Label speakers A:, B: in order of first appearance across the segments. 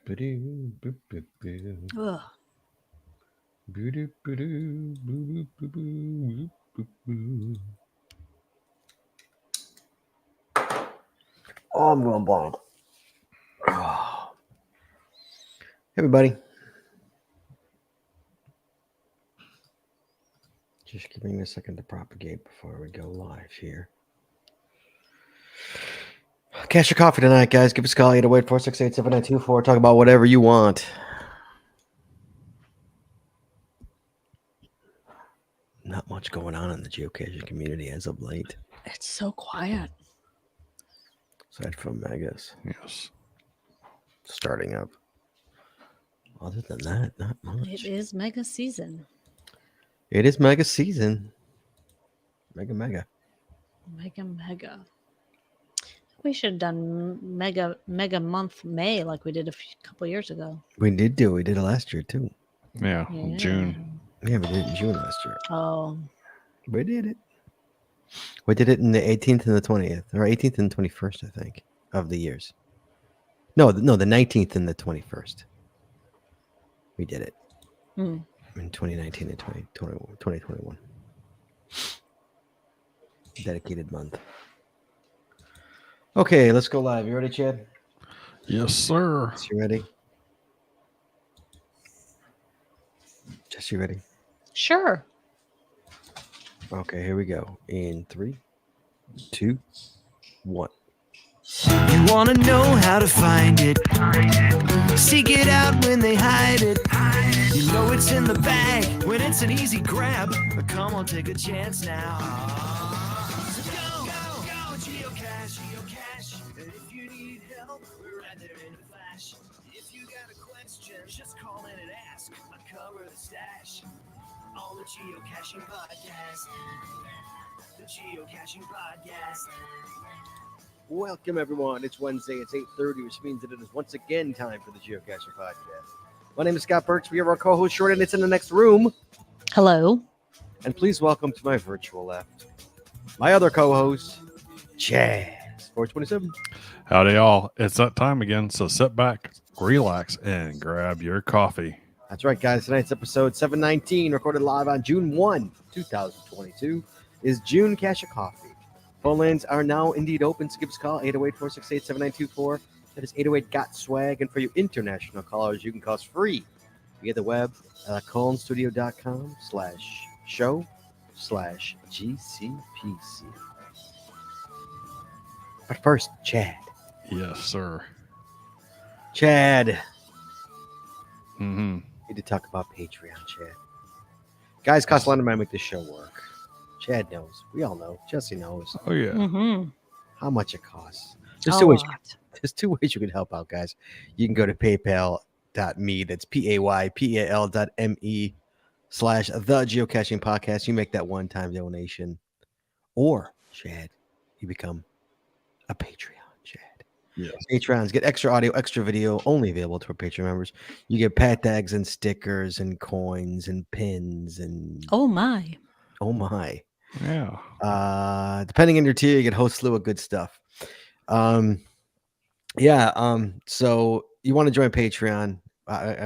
A: Ugh.
B: Oh, I'm going blind. Oh. Everybody. Just giving me a second to propagate before we go live here. Cash your coffee tonight, guys. Give us a call. 808-468-7924. Talk about whatever you want. Not much going on in the geocaching community as of late,
A: It's so quiet.
B: aside from Megas
C: Yes.
B: starting up. Other than that, not much.
A: It is mega season.
B: It is Mega season. Mega.
A: Mega. We should have done mega month May like we did a couple years ago.
B: We did do. We did it last year too.
C: Yeah. June.
B: Yeah, we did it in June last year.
A: Oh,
B: We did it. We did it in the 18th and the 20th, or 18th and 21st, I think, of the years. No, the 19th and the 21st. We did it
A: mm.
B: in 2019 and 2021. Dedicated month. Okay, let's go live. You ready, Chad?
C: Yes, sir.
B: Jess, you ready? Jess, you ready?
A: Sure.
B: Okay, here we go. In 3, 2, 1.
D: You wanna know how to find it. Seek it out when they hide it. You know it's in the bag when it's an easy grab. But come on, take a chance now. So go, geocache. And if you need help, we're right there in a flash. If you got a question, just call in and ask. I cover the stash on the Geocaching Podcast. The Geocaching Podcast.
B: Welcome, everyone. It's Wednesday. It's 8:30, which means that it is once again time for the Geocaching Podcast. My name is Scott Burks. We have our co-host, Short, and it's in the next room.
A: Hello.
B: And please welcome to my virtual left, my other co-host, Chaz, 427.
C: Howdy, y'all. It's that time again. So sit back, relax, and grab your coffee.
B: That's right, guys. Tonight's episode 719, recorded live on June 1, 2022, is June Cache of Coffee. Phone lines are now indeed open, so give us a call, 808-468-7924. That is 808-GOT-SWAG. And for you international callers, you can call us free via the web, collinstudio.com/show/GCPC. But first, Chad.
C: Yes, sir.
B: Chad.
C: Mm-hmm.
B: Need to talk about Patreon, Chad. Guys, cost a lot of money to make this show work. Chad knows. We all know. Jesse knows
C: Oh, yeah.
A: Mm-hmm.
B: how much it costs.
A: A
B: There's
A: lot.
B: two ways you can help out, guys. You can go to paypal.me. That's paypal.me/the geocaching podcast. You make that one-time donation. Or, Chad, you become a Patreon, Chad.
C: Yes.
B: Patrons get extra audio, extra video, only available to our Patreon members. You get pat tags and stickers and coins and pins and
A: Oh my.
B: oh my.
C: Yeah.
B: Depending on your tier, you get a whole slew of good stuff. So you want to join Patreon? I'm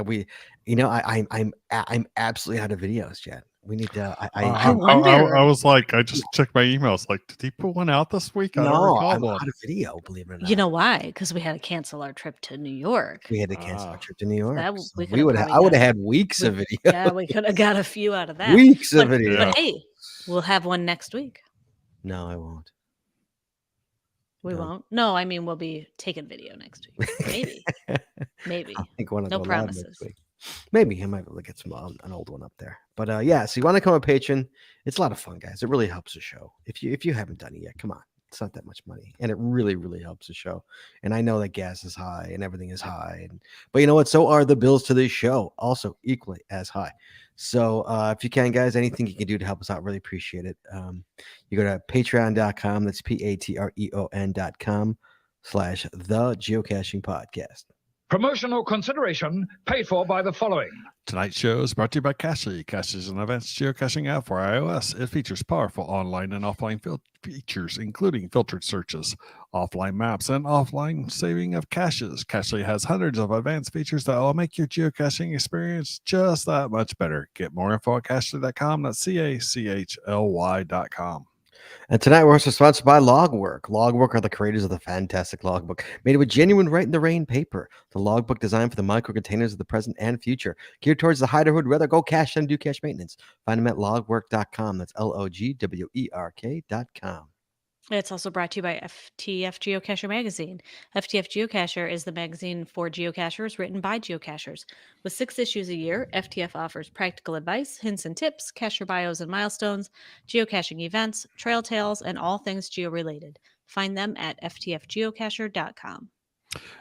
B: absolutely out of videos, Chad. We need to.
A: I wonder.
C: I was like, I just checked my emails. Like, did he put one out this week? I don't
B: no,
C: recall
B: I'm
C: one.
B: out of video. Believe it or not.
A: You know why? Because we had to cancel our trip to New York.
B: we had to cancel our trip to New York.
A: That-
B: so
A: we
B: we
A: could've
B: would.
A: probably
B: I would have
A: got-
B: had weeks of video.
A: Yeah, we could have got a few out of that.
B: Weeks of
A: But-
B: video.
A: But hey, we'll have one next week.
B: No, I won't.
A: We
B: No.
A: won't. No, I mean we'll be taking video next week. Maybe. Maybe.
B: I think one of
A: No
B: go live next
A: promises.
B: week. Maybe I might be able to get some an old one up there. But so you want to come on Patreon? It's a lot of fun, guys. It really helps the show. If you haven't done it yet, come on. It's not that much money, and it really, really helps the show. And I know that gas is high and everything is high, but you know what? So are the bills to this show, also equally as high. So if you can, guys, anything you can do to help us out, really appreciate it. You go to patreon.com. That's patreon.com/the geocaching podcast.
E: Promotional consideration paid for by the following.
C: Tonight's show is brought to you by Cachly. Cachly is an advanced geocaching app for iOS. It features powerful online and offline features, including filtered searches, offline maps, and offline saving of caches. Cachly has hundreds of advanced features that will make your geocaching experience just that much better. Get more info at cachly.com. That's CACHLY.com.
B: And tonight we're also sponsored by Logwork. Logwork are the creators of the fantastic logbook, made with genuine Write in the Rain paper. The logbook designed for the micro containers of the present and future, geared towards the hider who'd rather go cache than do cache maintenance. Find them at logwork.com. That's LOGWERK.com.
A: It's also brought to you by FTF Geocacher Magazine. FTF Geocacher is the magazine for geocachers written by geocachers. With 6 issues a year, FTF offers practical advice, hints and tips, cacher bios and milestones, geocaching events, trail tales, and all things geo-related. Find them at ftfgeocacher.com.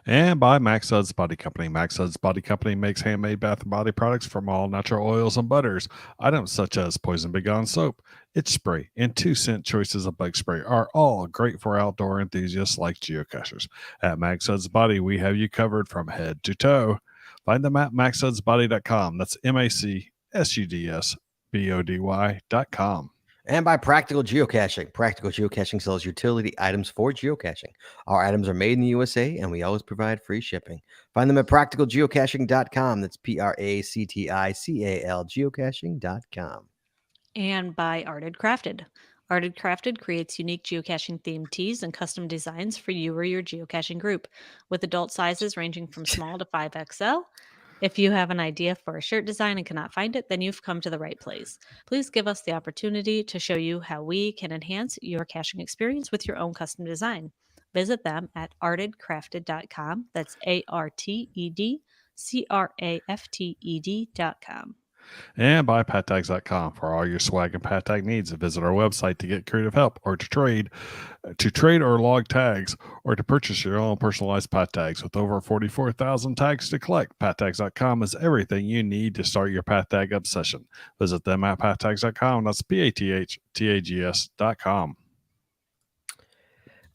C: And by Max Suds Body Company. Max Suds Body Company makes handmade bath and body products from all natural oils and butters. Items such as Poison Begone soap, itch spray, and 2-cent choices of bug spray are all great for outdoor enthusiasts like geocachers. At Max Suds Body, we have you covered from head to toe. Find them at maxsudsbody.com. That's MACSUDSBODY.com.
B: And by Practical Geocaching. Practical Geocaching sells utility items for geocaching. Our items are made in the USA, and we always provide free shipping. Find them at practicalgeocaching.com. That's PRACTICAL geocaching.com.
A: And by Arted Crafted. Arted Crafted creates unique geocaching themed tees and custom designs for you or your geocaching group, with adult sizes ranging from small to 5XL. If you have an idea for a shirt design and cannot find it, then you've come to the right place. Please give us the opportunity to show you how we can enhance your caching experience with your own custom design. Visit them at artedcrafted.com. That's ARTEDCRAFTED.com.
C: And by pattags.com for all your swag and pat tag needs. Visit our website to get creative help or to trade or log tags or to purchase your own personalized pat tags. With over 44,000 tags to collect, pattags.com is everything you need to start your pat tag obsession. Visit them at pattags.com. That's PATHTAGS.com.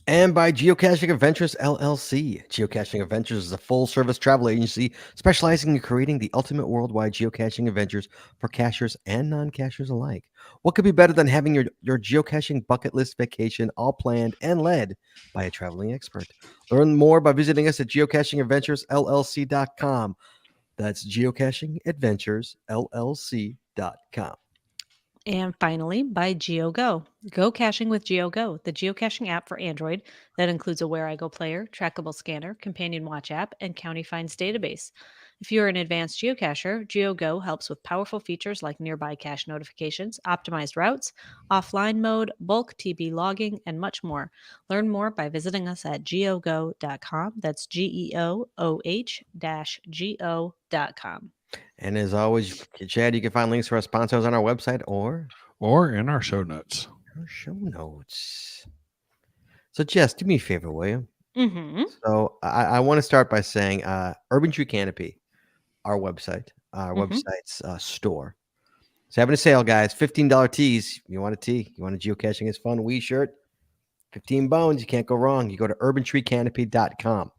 B: And by Geocaching Adventures LLC. Geocaching Adventures is a full-service travel agency specializing in creating the ultimate worldwide geocaching adventures for cachers and non-cachers alike. What could be better than having your geocaching bucket list vacation all planned and led by a traveling expert? Learn more by visiting us at geocachingadventuresllc.com. That's geocachingadventuresllc.com.
A: And finally, by GeoGo. Go caching with GeoGo, the geocaching app for Android that includes a Where I Go player, trackable scanner, companion watch app, and county finds database. If you're an advanced geocacher, GeoGo helps with powerful features like nearby cache notifications, optimized routes, offline mode, bulk TB logging, and much more. Learn more by visiting us at geogo.com. That's GEOOH-GO.com.
B: And as always, Chad, you can find links to our sponsors on our website or
C: in our show notes.
B: our show notes. So, Jess, do me a favor, will you?
A: Mm-hmm.
B: So, I want to start by saying Urban Tree Canopy, our website, website's store. It's having a sale, guys. $15 tees. You want a tee? You want a geocaching is fun wee shirt? 15 bones. You can't go wrong. You go to urbantreecanopy.com.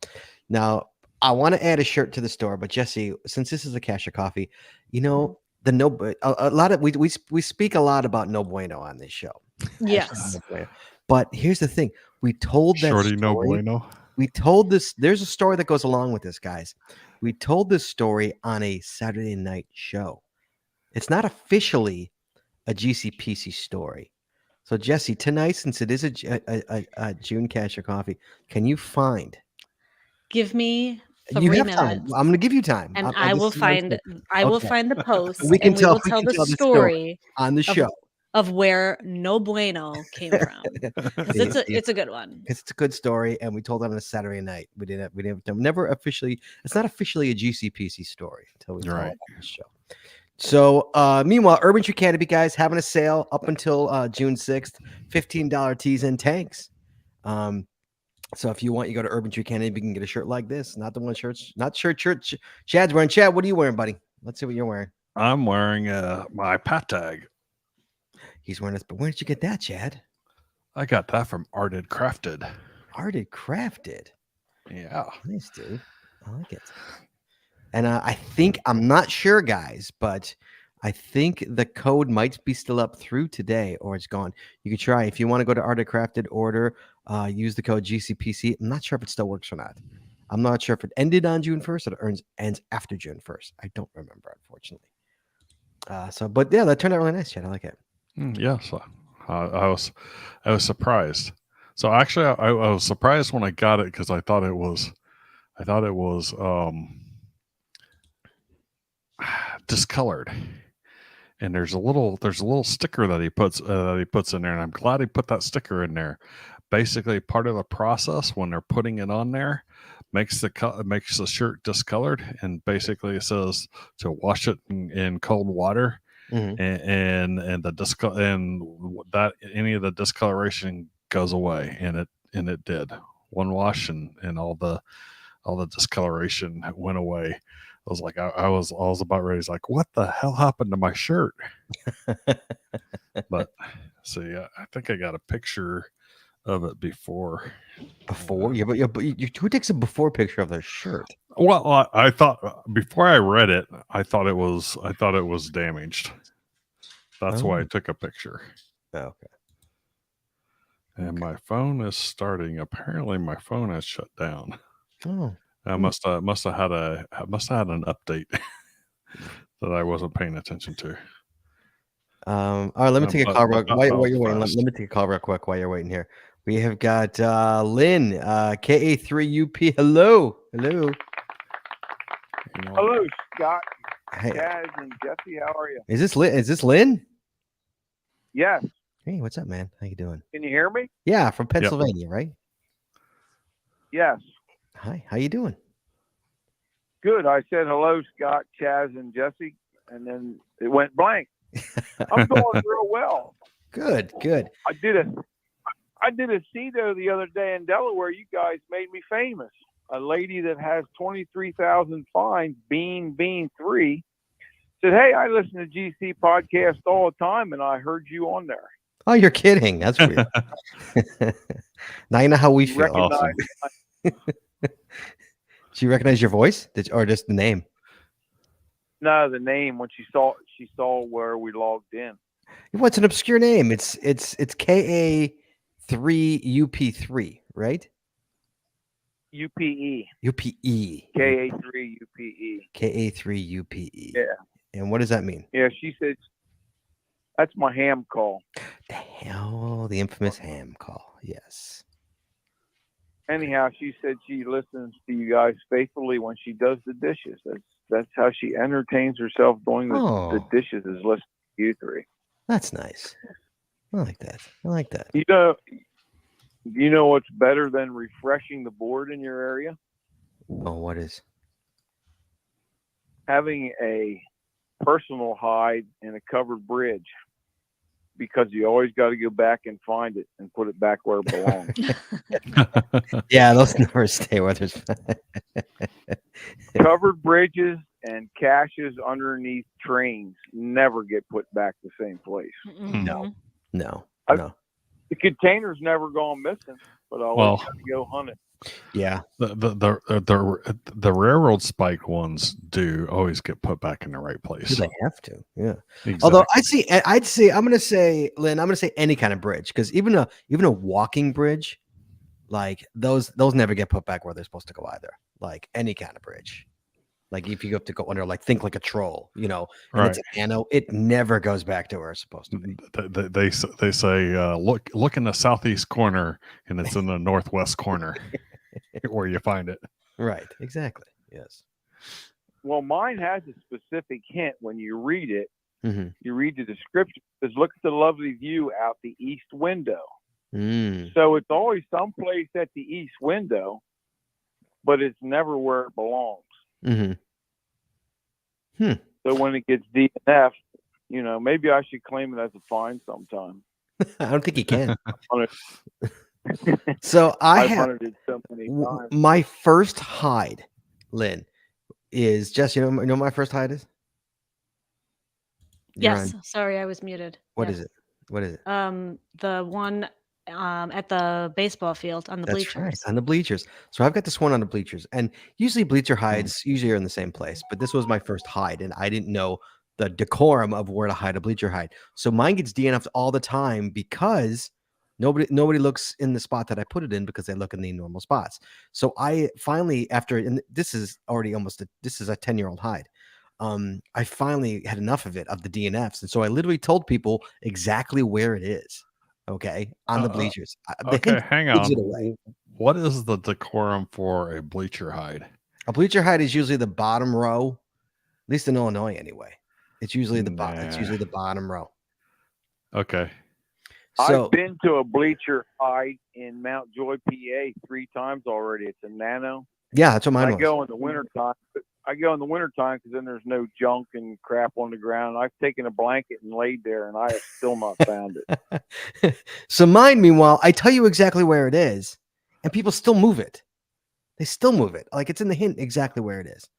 B: Now, I want to add a shirt to the store, but Jesse, since this is a Cache of Coffee, you know, a lot of we speak a lot about no bueno on this show.
A: Yes.
B: But here's the thing. We told that
C: Shorty
B: story.
C: no bueno.
B: We told this. There's a story that goes along with this, guys. We told this story on a Saturday night show. It's not officially a GCPC story. So, Jesse, tonight, since it is a June Cache of Coffee, can you find?
A: Give me
B: You
A: 3
B: have
A: minutes.
B: time. I'm going to give you time,
A: And
B: I
A: will find the post,
B: We can
A: and
B: tell-
A: we will
B: we
A: tell
B: can
A: the
B: tell the
A: story
B: on the show.
A: of where No Bueno came from. Because it's a good one.
B: It's a good story, and we told it on a Saturday night. We never officially. It's not officially a GCPC story until we told it on the show. So, meanwhile, Urban Tree Canopy, guys, having a sale up until June 6th. $15 tees and tanks. So if you want, you go to Urban Tree Canopy. You can get a shirt like this. Not the one shirts. Not shirt. Chad's wearing. Chad, what are you wearing, buddy? Let's see what you're wearing.
C: I'm wearing my pat tag.
B: He's wearing this. But where did you get that, Chad?
C: I got that from Arted Crafted.
B: Arted Crafted.
C: Yeah.
B: Nice, dude. I like it. And I think, I'm not sure, guys, but I think the code might be still up through today, or it's gone. You could try if you want to go to Art of Crafted order. Use the code GCPC. I'm not sure if it still works or not. I'm not sure if it ended on June 1st or it ends after June 1st. I don't remember, unfortunately. But yeah, that turned out really nice, Chad. I like it.
C: Yeah, so I was surprised. So actually, I was surprised when I got it because I thought it was discolored. And there's a little sticker that he puts in there, and I'm glad he put that sticker in there. Basically, part of the process when they're putting it on there makes the shirt discolored, and basically it says to wash it in cold water,
B: Mhm.
C: and that any of the discoloration goes away, and it did. One wash, and all the discoloration went away. I was like, I was about ready. It's like, what the hell happened to my shirt? But see, I think I got a picture of it before.
B: Before? But who takes a before picture of their shirt?
C: Well, I thought before I read it, I thought it was damaged. That's why I
B: Oh.
C: took a picture.
B: Okay.
C: And my phone is starting. Apparently, my phone has shut down.
B: Oh.
C: I must have had an update that I wasn't paying attention to.
B: All right, let me take a call real
C: but
B: while
C: that
B: you're
C: was
B: waiting. Let
C: fast.
B: me take a call real quick while you're waiting here. We have got Lynn, KA3UP. Hello.
C: You know,
F: Hello, Scott,
B: Hey,
F: Chaz, and Jesse. How are you?
B: is this Lynn? Is this Lynn?
F: Yes.
B: Hey, what's up, man? How you doing?
F: Can you hear me?
B: Yeah, from Pennsylvania, right?
F: Yes.
B: Hi, how you doing?
F: Good. I said hello, Scott, Chaz, and Jesse, and then it went blank. I'm going real well.
B: Good.
F: I did a CEDO the other day in Delaware. You guys made me famous. A lady that has 23,000 finds, Bean 3, said, "Hey, I listen to GC podcast all the time, and I heard you on there."
B: Oh, you're kidding. That's weird. Now you know how we
F: You
B: feel.
F: recognize
C: Awesome.
B: Do you recognize your voice? or just the name?
F: No, the name when she saw where we logged in.
B: What's an obscure name? It's KA3UP3, right?
F: UPE.
B: UPE.
F: KA3 UPE.
B: KA3UPE.
F: Yeah.
B: And what does that mean?
F: Yeah, she said that's my ham call.
B: The hell, the infamous ham call. Yes.
F: Anyhow, she said she listens to you guys faithfully when she does the dishes. That's how she entertains herself doing the dishes, is listening to you three.
B: That's nice. I like that.
F: You know what's better than refreshing the board in your area?
B: Oh, what is?
F: Having a personal hide in a covered bridge, because you always got to go back and find it and put it back where it belongs.
B: Yeah, those never stay where there's.
F: Covered bridges and caches underneath trains never get put back the same place.
B: No.
F: The container's never gone missing, but I always got to go hunt it.
B: Yeah.
C: The railroad spike ones do always get put back in the right place.
B: They have to. Yeah.
C: Exactly.
B: Although I'd say I'm gonna say, Lynn, I'm gonna say any kind of bridge, because even a walking bridge, like those never get put back where they're supposed to go either. Like any kind of bridge. Like if you have to go under, like think like a troll, and it's it never goes back to where it's supposed to be.
C: They say look in the southeast corner, and it's in the northwest corner where you find it.
B: Right. Exactly. Yes.
F: Well, mine has a specific hint when you read it.
B: Mm-hmm.
F: You read the description. It says, "Look at the lovely view out the east window."
B: Mm.
F: So it's always someplace at the east window, but it's never where it belongs.
B: Mm-hmm.
F: So when it gets DNF, maybe I should claim it as a fine sometime.
B: I don't think you can. So I've
F: hunted it so many times.
B: My first hide, Lynn, is just you know what my first hide is?
A: Yes. Sorry, I was muted.
B: What is it?
A: The one at the baseball field on the
B: That's
A: bleachers.
B: right, on the bleachers. So I've got this one on the bleachers, and usually bleacher hides usually are in the same place, but this was my first hide, and I didn't know the decorum of where to hide a bleacher hide. So mine gets DNF'd all the time because nobody looks in the spot that I put it in because they look in the normal spots. So I finally, after, and this is already this is a 10-year-old hide. I finally had enough of the DNFs, and so I literally told people exactly where it is. Okay, on the bleachers. The
C: Okay,
B: hint
C: hang
B: gives
C: on.
B: it away.
C: What is the decorum for a bleacher hide?
B: A bleacher hide is usually the bottom row, at least in Illinois anyway. It's usually the It's
C: Nah.
B: usually the bottom row.
C: Okay.
B: So
F: I've been to a bleacher hide in Mount Joy, PA 3 times already. It's a nano.
B: yeah, that's what mine
F: I
B: was.
F: go in the wintertime. I go in the wintertime because then there's no junk and crap on the ground. I've taken a blanket and laid there, and I have still not found it.
B: So mine, meanwhile, I tell you exactly where it is, and people still move it. They still move it. Like it's in the hint exactly where it is.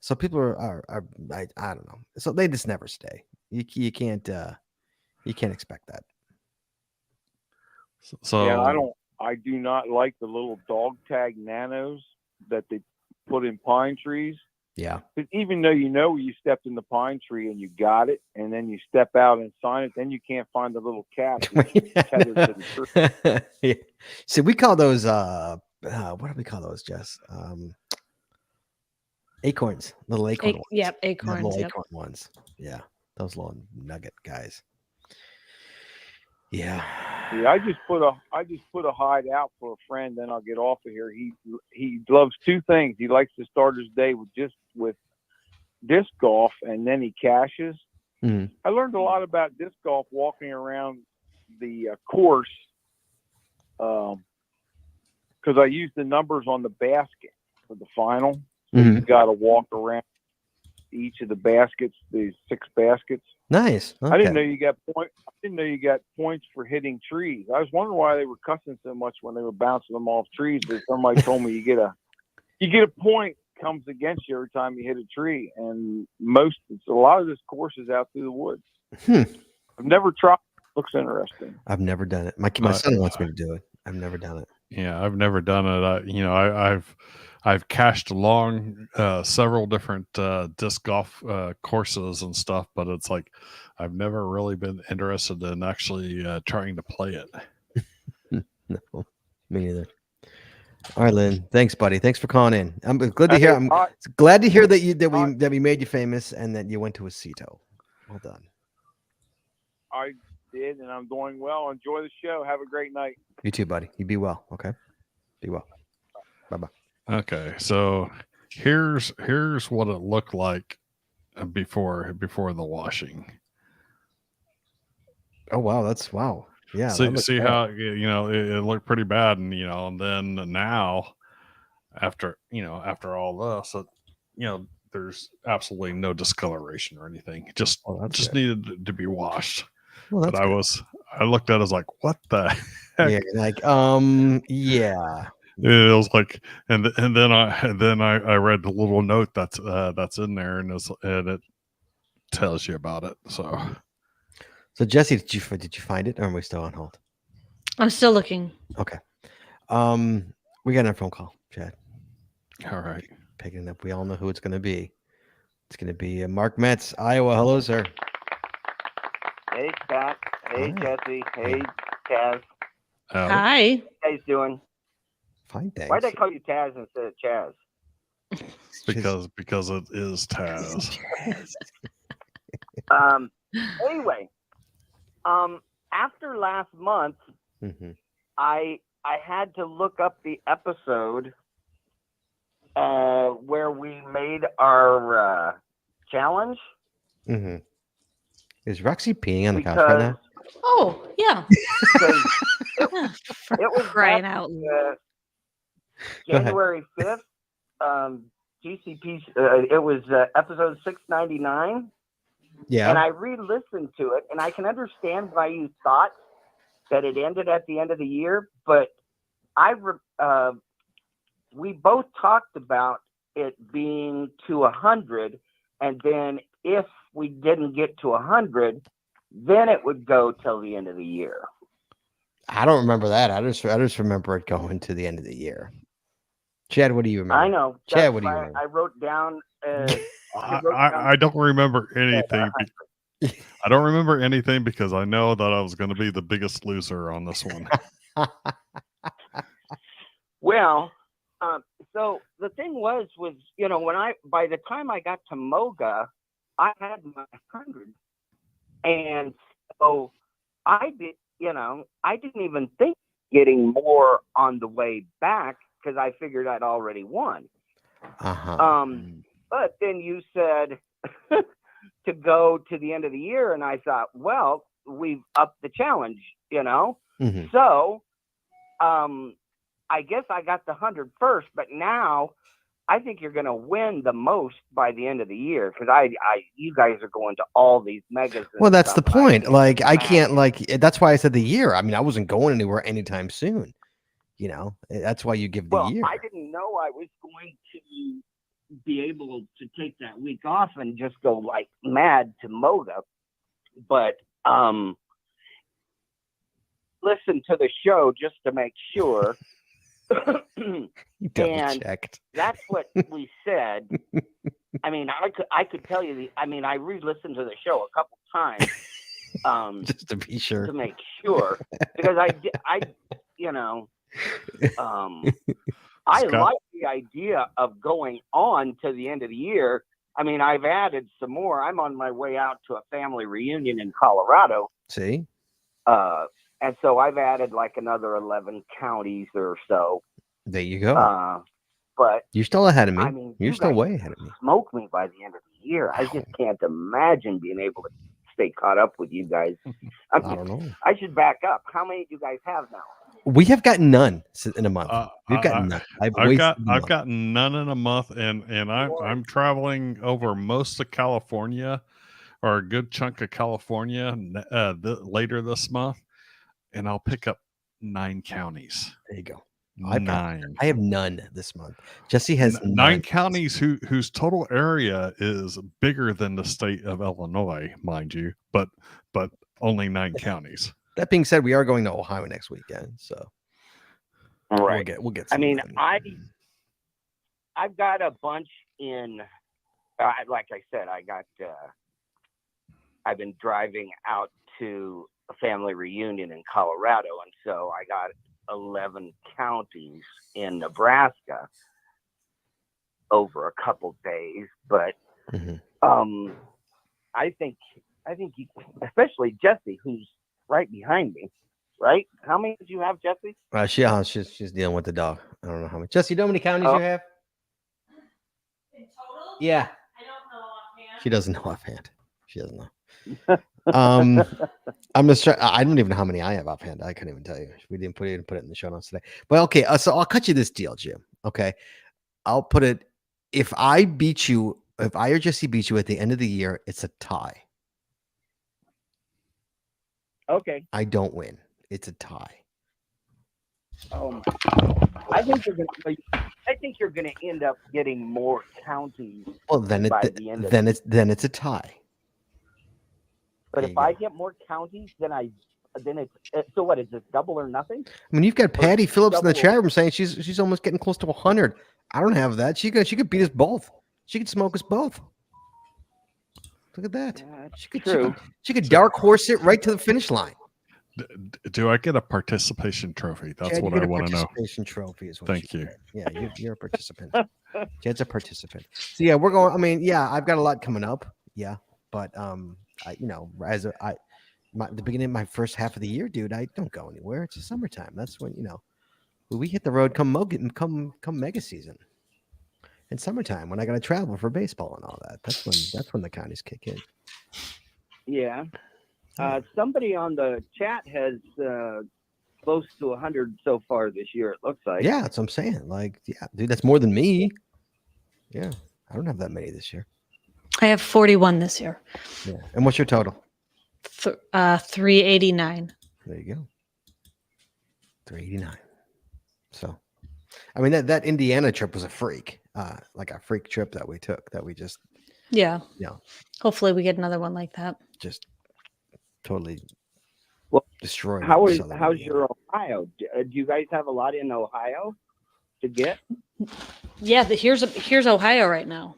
B: So people are I don't know. So they just never stay. You can't expect that.
C: So
F: Yeah, I do not like the little dog tag nanos that they put in pine trees.
B: Yeah.
F: Because even though you know you stepped in the pine tree and you got it, and then you step out and sign it, then you can't find the little cap tethered to the tree.
B: Yeah. So we call those what do we call those, Jess? Acorns, little acorn ones.
A: Yep,
B: Yeah,
A: acorns.
B: little
A: Yep.
B: acorn ones. Yeah, those little nugget guys. Yeah.
F: Yeah, I just put a hide out for a friend, then I'll get off of here. He loves 2 things. He likes to start his day with disc golf, and then he caches.
B: Mhm.
F: I learned a lot about disc golf walking around the course because I used the numbers on the basket for the final. So
B: Mhm.
F: you got to walk around each of the baskets, these 6 baskets.
B: Nice. Okay.
F: I didn't know you got points. I didn't know you got points for hitting trees. I was wondering why they were cussing so much when they were bouncing them off trees. But somebody told me you get a point comes against you every time you hit a tree. And a lot of this course is out through the woods. I've never tried. Looks interesting.
B: I've never done it. My son wants me to do it. I've never done it.
C: yeah, I've never done it. I've cached along several different disc golf courses and stuff, but it's like I've never really been interested in actually trying to play it.
B: No, me neither. All right, Lynn. Thanks, buddy. Thanks for calling in. I'm glad to hear. I'm glad to hear that we made you famous and that you went to a Cito. Well done.
F: I did, and I'm doing well. Enjoy the show. Have a great night.
B: You too, buddy. You be well. Okay. Be well. Bye bye.
C: Okay, so here's what it looked like before the washing.
B: Oh wow, wow. Yeah.
C: See how it looked pretty bad, and then now after all this, there's absolutely no discoloration or anything. It just
B: good.
C: needed to be washed.
B: Well,
C: but I looked at it as like, what the heck?
B: Yeah, like yeah.
C: It was like, and then I read the little note that's in there, and it tells you about it.
B: So Jesse, did you find it, or are we still on hold?
A: I'm still looking.
B: Okay. We got another phone call, Chad.
C: All right.
B: Picking up. We all know who it's going to be. It's going to be Mark Metz, Iowa. Hello, sir.
G: Hey, Scott. Hey, Jesse. Hey, Taz.
A: Hi.
G: How you guys doing?
B: Fine, thanks.
G: Why did I call you Taz instead of Chaz?
C: Because it is Taz.
G: Anyway, after last month, I had to look up the episode where we made our challenge.
B: Mm-hmm. Is Roxy peeing on the couch right now?
A: Oh, yeah.
G: It was
A: crying out loud.
G: January 5th, GCPC. It was episode 699.
B: Yeah.
G: And I re-listened to it, and I can understand why you thought that it ended at the end of the year, but we both talked about it being to 100, and then if we didn't get to 100, then it would go till the end of the year.
B: I don't remember that. I just remember it going to the end of the year. Chad, what do you remember?
G: I know.
B: Chad,
G: That's
B: what do you
G: why
B: remember?
G: I wrote down.
C: I don't remember anything. I don't remember anything because I know that I was going to be the biggest loser on this one.
G: Well, so the thing was, by the time I got to Moga, I had my 100, and so I didn't even think getting more on the way back because I figured I'd already won. But then you said to go to the end of the year, and I thought, well, we've upped the challenge,
B: Mm-hmm.
G: So, I guess I got the 100 first, but now I think you're going to win the most by the end of the year because you guys are going to all these megas.
B: Well, that's the point. Like, I can't that's why I said the year. I mean, I wasn't going anywhere anytime soon. That's why you give the year.
G: I didn't know I was going to be able to take that week off and just go like mad to Moga, but listen to the show just to make sure.
B: You double checked.
G: That's what we said. I mean, I could tell you I re-listened to the show a couple times
B: just to be sure,
G: to make sure, because I like the idea of going on to the end of the year. I mean, I've added some more. I'm on my way out to a family reunion in Colorado.
B: See?
G: And so I've added like another 11 counties or so.
B: There you go.
G: But
B: you're still ahead of me.
G: I mean,
B: you're still way ahead of me.
G: Smoke me by the end of the year. I just can't imagine being able to stay caught up with you guys.
B: I don't know.
G: I should back up. How many do you guys have now?
B: We have gotten none in a month. We've gotten none.
C: I've gotten none in a month, and I'm traveling over most of California, or a good chunk of California, later this month, and I'll pick up 9 counties.
B: There you go.
C: 9.
B: I have none this month. Jesse has
C: 9 counties whose total area is bigger than the state of Illinois, mind you, but only 9 counties.
B: That being said, we are going to Ohio next weekend, so
G: right.
B: We'll get.
G: I mean, I've got a bunch in. Like I said, I've been driving out to a family reunion in Colorado, and so I got 11 counties in Nebraska over a couple days. But I think you, especially Jesse, who's right behind me, right? How many did you have, Jesse?
B: She's dealing with the dog. I don't know how many. Jesse, you know how many counties you have?
A: In total?
B: Yeah.
A: I don't know offhand.
B: She doesn't know offhand. She doesn't know. I'm just trying. I don't even know how many I have offhand. I couldn't even tell you. We didn't put it in the show notes today. But okay, so I'll cut you this deal, Jim. Okay, I'll put it. If I or Jesse beat you at the end of the year, it's a tie.
G: Okay.
B: I don't win. It's a tie.
G: I think you're gonna end up getting more counties.
B: Well, then it's a tie.
G: But if I get more counties, then it's so what is this, double or nothing?
B: I mean, you've got Patty Phillips in the chat room saying she's almost getting close to 100. I don't have that. She could beat us both. She could smoke us both. Look at that. She could dark horse it right to the finish line.
C: Do I get a participation trophy? That's
B: Chad,
C: what I want to know.
B: Participation trophy is what.
C: Thank you.
B: Yeah, you're a participant. Chad's a participant. So yeah, we're going. I mean, yeah, I've got a lot coming up. Yeah, but the beginning of my first half of the year, dude, I don't go anywhere. It's the summertime. That's when we hit the road come mega season. In summertime when I got to travel for baseball and all that. That's when the counties kick in.
G: Yeah. Somebody on the chat has close to 100 so far this year, it looks like.
B: Yeah, that's what I'm saying. Like, yeah, dude, that's more than me. Yeah, I don't have that many this year.
A: I have 41 this year.
B: Yeah. And what's your total?
A: 389.
B: There you go. 389. So, I mean, that Indiana trip was a freak, like a freak trip that we took that we just.
A: Yeah. Hopefully we get another one like that.
B: Just totally destroying
G: how's
B: southern Indiana.
G: your Ohio? Do you guys have a lot in Ohio to get?
A: Yeah, here's Ohio right now.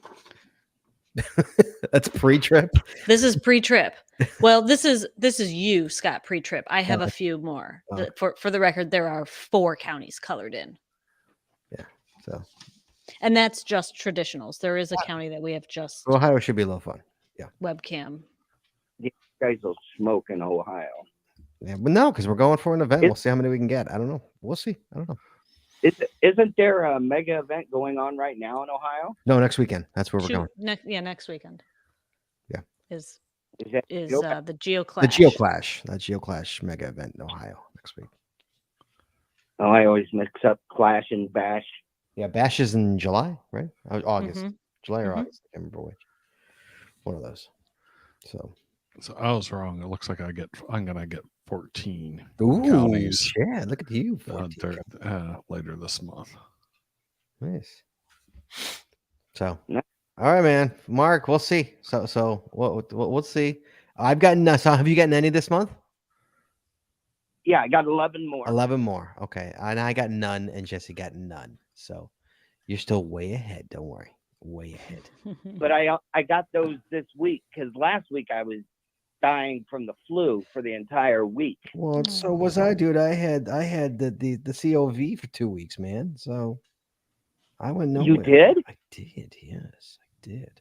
B: That's pre-trip.
A: This is pre-trip. Well, this is you, Scott, pre-trip. I have a
B: Okay.
A: few more.
B: Oh.
A: For the record, there are 4 counties colored in.
B: Yeah. So
A: And that's just traditionals. There is a county that we have just
B: Ohio should be a little fun.
A: webcam.
G: You guys will smoke in Ohio.
B: Yeah, but no, because we're going for an event.
G: It-
B: We'll see how many we can get. I don't know. We'll see. I don't know.
G: Isn't there a mega event going on right now in Ohio?
B: No, next weekend. That's where we're going.
A: Next weekend.
B: Yeah.
A: Is
G: Is that
A: the Geoclash.
B: The Geoclash. That Geoclash mega event in Ohio next week.
G: Oh, I always mix up Clash and Bash.
B: Yeah, Bash is in July, right? August.
A: Mhm.
B: July or
A: Mhm.
B: August. I can't remember which. One of those. So
C: I was wrong. It looks like I'm gonna get 14
B: ooh,
C: counties
B: yeah, look at you. 14.
C: later this month.
B: Nice. So,
G: Nice.
B: all right, man. Mark, we'll see. So we'll see. I've gotten. So, have you gotten any this month?
G: Yeah, I got 11 more.
B: 11 more. Okay, and I got none, and Jesse got none. So, you're still way ahead. Don't worry, way ahead.
G: But I got those this week because last week I was dying from the flu for the entire week.
B: Well, so was I, dude. I had the COV for 2 weeks, man. So, I went nowhere.
G: You did?
B: I did. Yes, I did.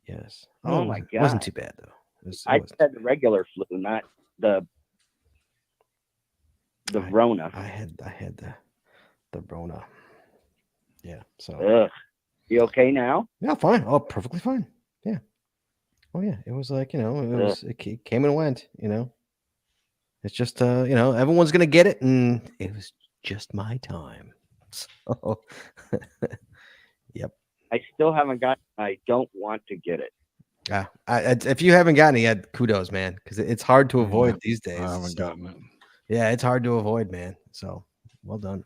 B: Yes.
G: Oh
B: It
G: my
B: It wasn't
G: God.
B: too bad though. It
G: I
B: wasn't
G: just had the regular flu, not the Rona.
B: I had the Rona. Yeah. So
G: Ugh. You okay now?
B: yeah, fine. Oh, perfectly fine. Yeah. Oh yeah. It was like it came and went. It's just everyone's gonna get it, and it was just my time. So yep.
G: I still haven't got. I don't want to get it.
B: Yeah. If you haven't gotten it yet, kudos, man, because it's hard to avoid
C: Yeah,
B: these days.
C: I haven't
B: so.
C: gotten it.
B: Yeah, it's hard to avoid, man. So well done.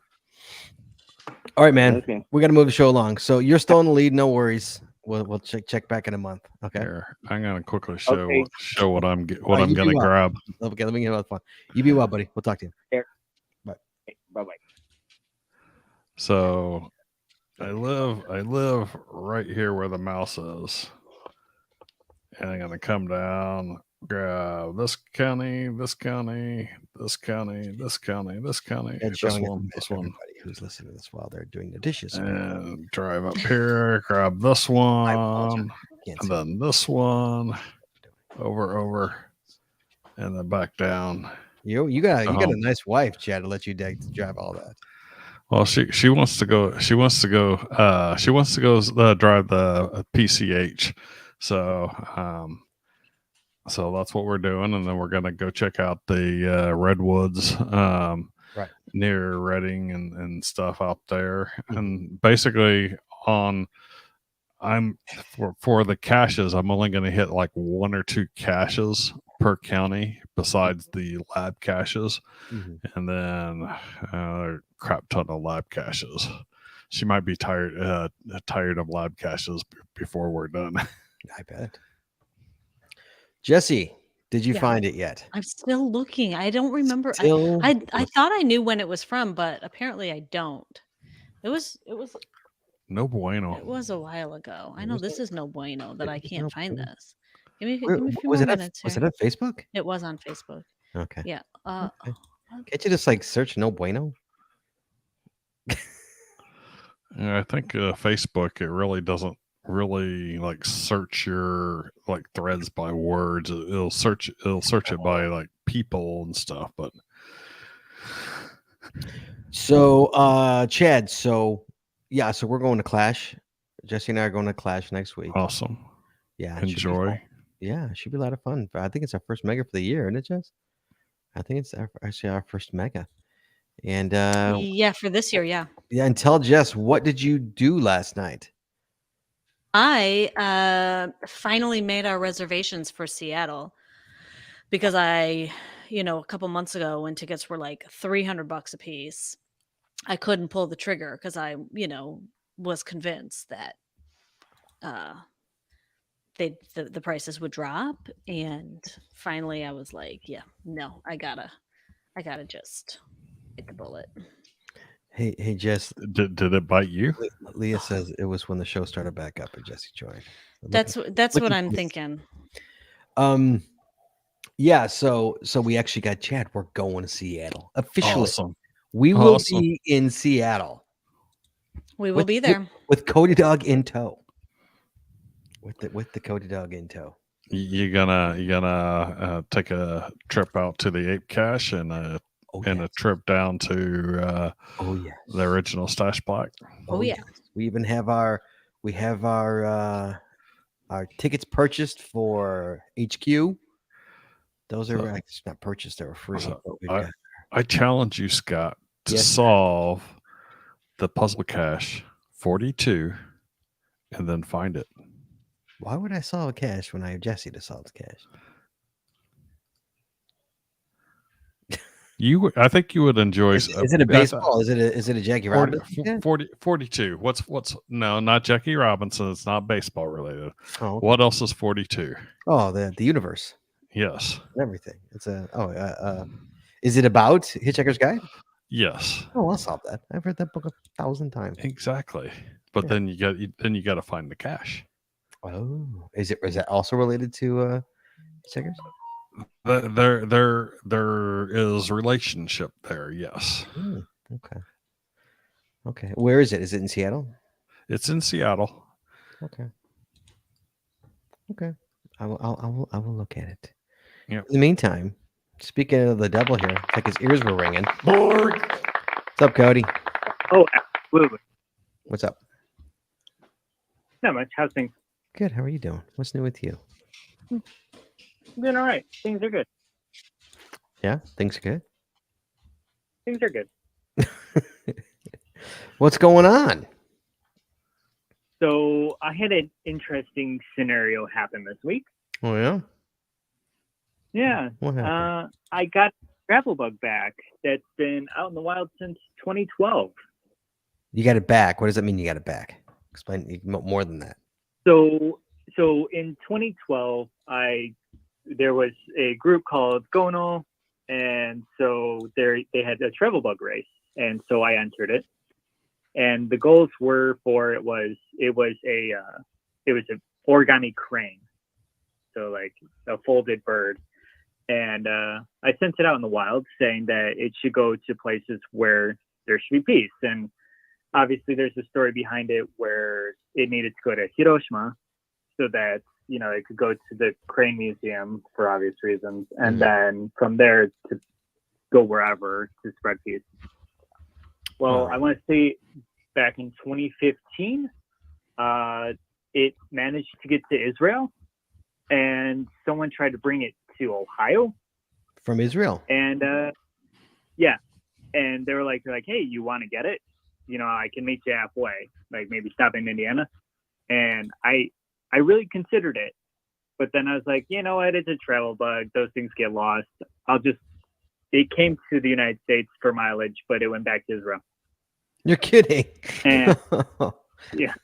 B: All right, man.
G: Okay.
B: We got to move the show along. So you're still in the lead. No worries. We'll check back in a month. Okay.
C: Here, I'm gonna quickly show
G: Okay.
C: what I'm
B: You
C: gonna
B: do well.
C: grab.
B: Okay. Let me get another fun. You be well, buddy. We'll talk to you.
G: Bye bye.
C: So I live right here where the mouse is. And I'm gonna come down, grab this county, this county, this county, this county, this county,
B: And
C: this
B: showing it
C: one,
B: to
C: this one,
B: everybody who's listening to this while they're doing the dishes.
C: and drive up here, grab this
B: I apologize.
C: one,
B: Can't
C: and
B: see.
C: then this one, over, and then back down.
B: You got a
C: Uh-huh.
B: nice wife, Chad, to let you drive all that.
C: Well, she wants to go. She wants to go drive the PCH. So that's what we're doing, and then we're gonna go check out the redwoods
B: Right.
C: near Reading and stuff out there.
B: Mhm.
C: And basically, I'm for the caches, I'm only going to hit like 1 or 2 caches per county besides the lab caches,
B: Mhm.
C: and then a crap ton of lab caches. She might be tired of lab caches before we're done.
B: I bet. Jesse, did you
A: Yeah.
B: find it yet?
A: I'm still looking. I don't remember.
B: Still
A: I thought I knew when it was from, but apparently I don't. It was
C: No bueno.
A: a while ago. I know
B: Was
A: this is no bueno that I
B: was
A: can't
B: no
A: find
B: bueno.
A: this. Give me
B: Where-
A: a few
B: was
A: more
B: it
A: minutes
B: was
A: here.
B: it on Facebook?
A: It was on Facebook.
B: Okay.
A: Yeah.
B: Okay. Can't you just like search no bueno?
C: Yeah, I think Facebook, it really doesn't really like search your like threads by words. It'll search it by like people and stuff. But
B: So Chad, so we're going to Clash. Jesse and I are going to Clash next week.
C: awesome.
B: Yeah. it should be
C: Enjoy.
B: fun. Yeah, it should be a lot of fun. But I think it's our first mega for the year, isn't it, Jess? I think it's actually our first mega. And
A: Yeah, for this year, yeah.
B: yeah, and tell Jess, what did you do last night?
A: I finally made our reservations for Seattle because a couple months ago when tickets were like $300 a piece, I couldn't pull the trigger because I, was convinced that the prices would drop. And finally I was like, yeah, no, I gotta just bite the bullet.
B: Hey, Jess.
C: Did it bite you?
B: Leah says it was when the show started back up and Jesse joined.
A: That's what
B: looking
A: I'm
B: for-
A: thinking.
B: Yeah. So we actually got Chad. We're going to Seattle officially.
C: Awesome.
B: We will
C: Awesome.
B: be in Seattle.
A: We will be there.
B: with Cody Dog in tow. With the Cody Dog in tow.
C: You gonna take a trip out to the Ape Cache and a trip down to the original Stash Block.
A: Oh yeah.
B: Yes. We even have our tickets purchased for HQ. Those are actually not purchased; they were free. But
C: I challenge you, Scott, to
B: Yes, sir.
C: solve the puzzle cache 42 and then find it.
B: Why would I solve a cache when I have Jesse to solve the cache?
C: I think you would enjoy.
B: Is it a baseball? Is it a Jackie
C: 40,
B: Robinson?
C: 42. What's no, not Jackie Robinson. It's not baseball related.
B: Oh, okay.
C: What else is 42?
B: Oh, the universe.
C: Yes.
B: Everything. It's is it about Hitchhiker's Guide?
C: Yes.
B: Oh, I'll solve that. I've read that book 1,000 times.
C: Exactly. But then you got to find the cache.
B: Oh, is that also related to Hitchhikers?
C: There is relationship there. Yes.
B: Okay. Where is it? Is it in Seattle?
C: It's in Seattle.
B: Okay. I will look at it.
C: Yeah.
B: In the meantime, speaking of the devil here, it's like his ears were ringing. What's up, Cody?
H: Oh, absolutely.
B: What's up?
H: Not much. How's things?
B: Good. How are you doing? What's new with you?
H: I'm doing all right. Things are good.
B: Yeah, things are good.
H: Things are good.
B: What's going on?
H: So I had an interesting scenario happen this week.
B: Oh yeah.
H: Yeah.
B: What happened?
H: I got travel bug back that's been out in the wild since 2012.
B: You got it back. What does that mean? You got it back? Explain more than that.
H: So in 2012, there was a group called Gonal, and so they had a travel bug race, and so I entered it. And the goals were it was an origami crane, so like a folded bird. And I sent it out in the wild, saying that it should go to places where there should be peace. And obviously, there's a story behind it where it needed to go to Hiroshima, so that it could go to the Crane Museum for obvious reasons, and then from there to go wherever to spread peace. Well, I want to say back in 2015, it managed to get to Israel, and someone tried to bring it to Ohio.
B: From Israel?
H: And yeah, and they were like, hey, you want to get it? I can meet you halfway, like maybe stop in Indiana. And I really considered it, but then I was like, you know what? It's a travel bug. Those things get lost. It came to the United States for mileage, but it went back to Israel.
B: You're kidding.
H: And yeah.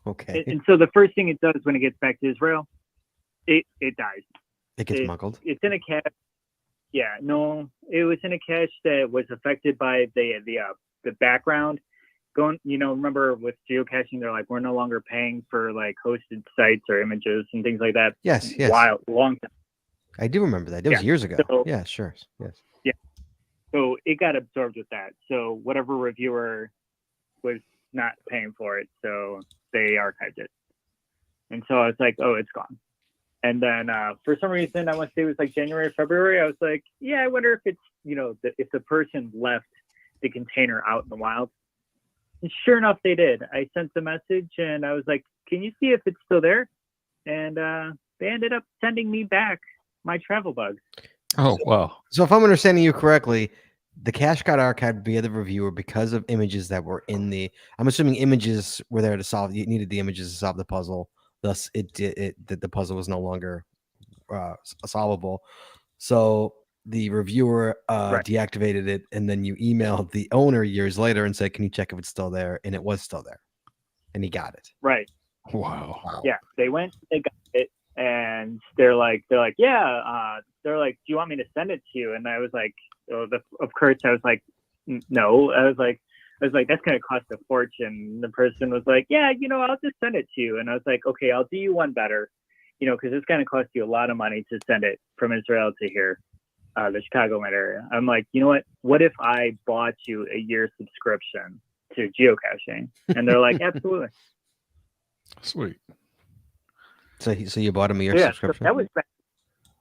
B: Okay.
H: And so the first thing it does when it gets back to Israel, it dies.
B: It gets smuggled.
H: It's in a cache. Yeah, no, it was in a cache that was affected by the background. Remember with geocaching, they're like, we're no longer paying for like hosted sites or images and things like that.
B: Yes.
H: Long time.
B: I do remember that. It was years ago.
H: So,
B: yeah, sure. Yes.
H: Yeah. So it got absorbed with that. So whatever reviewer was not paying for it, so they archived it. And so I was like, oh, it's gone. And then for some reason, I want to say it was like January, February. I was like, yeah, I wonder if it's, if the person left the container out in the wild. And sure enough, they did. I sent the message and I was like, can you see if it's still there? And they ended up sending me back my travel bug.
C: Oh, wow.
B: So if I'm understanding you correctly, the cache got archived via the reviewer because of images that were in the, I'm assuming images were there to solve, you needed the images to solve the puzzle. Thus, the puzzle was no longer solvable. So the reviewer deactivated it, and then you emailed the owner years later and said, "Can you check if it's still there?" And it was still there, and he got it.
H: Right.
C: Wow.
H: Yeah, they went, they got it, and they're like, yeah, they're like, do you want me to send it to you? And I was like, of course, I was like, no. I was like, that's gonna cost a fortune. The person was like, yeah, I'll just send it to you. And I was like, okay, I'll do you one better, because it's gonna cost you a lot of money to send it from Israel to here, the Chicagoland area. I'm like, you know what? What if I bought you a year subscription to geocaching? And they're like, absolutely.
C: Sweet.
B: So you bought him a year
H: Yeah,
B: subscription?
H: so that was,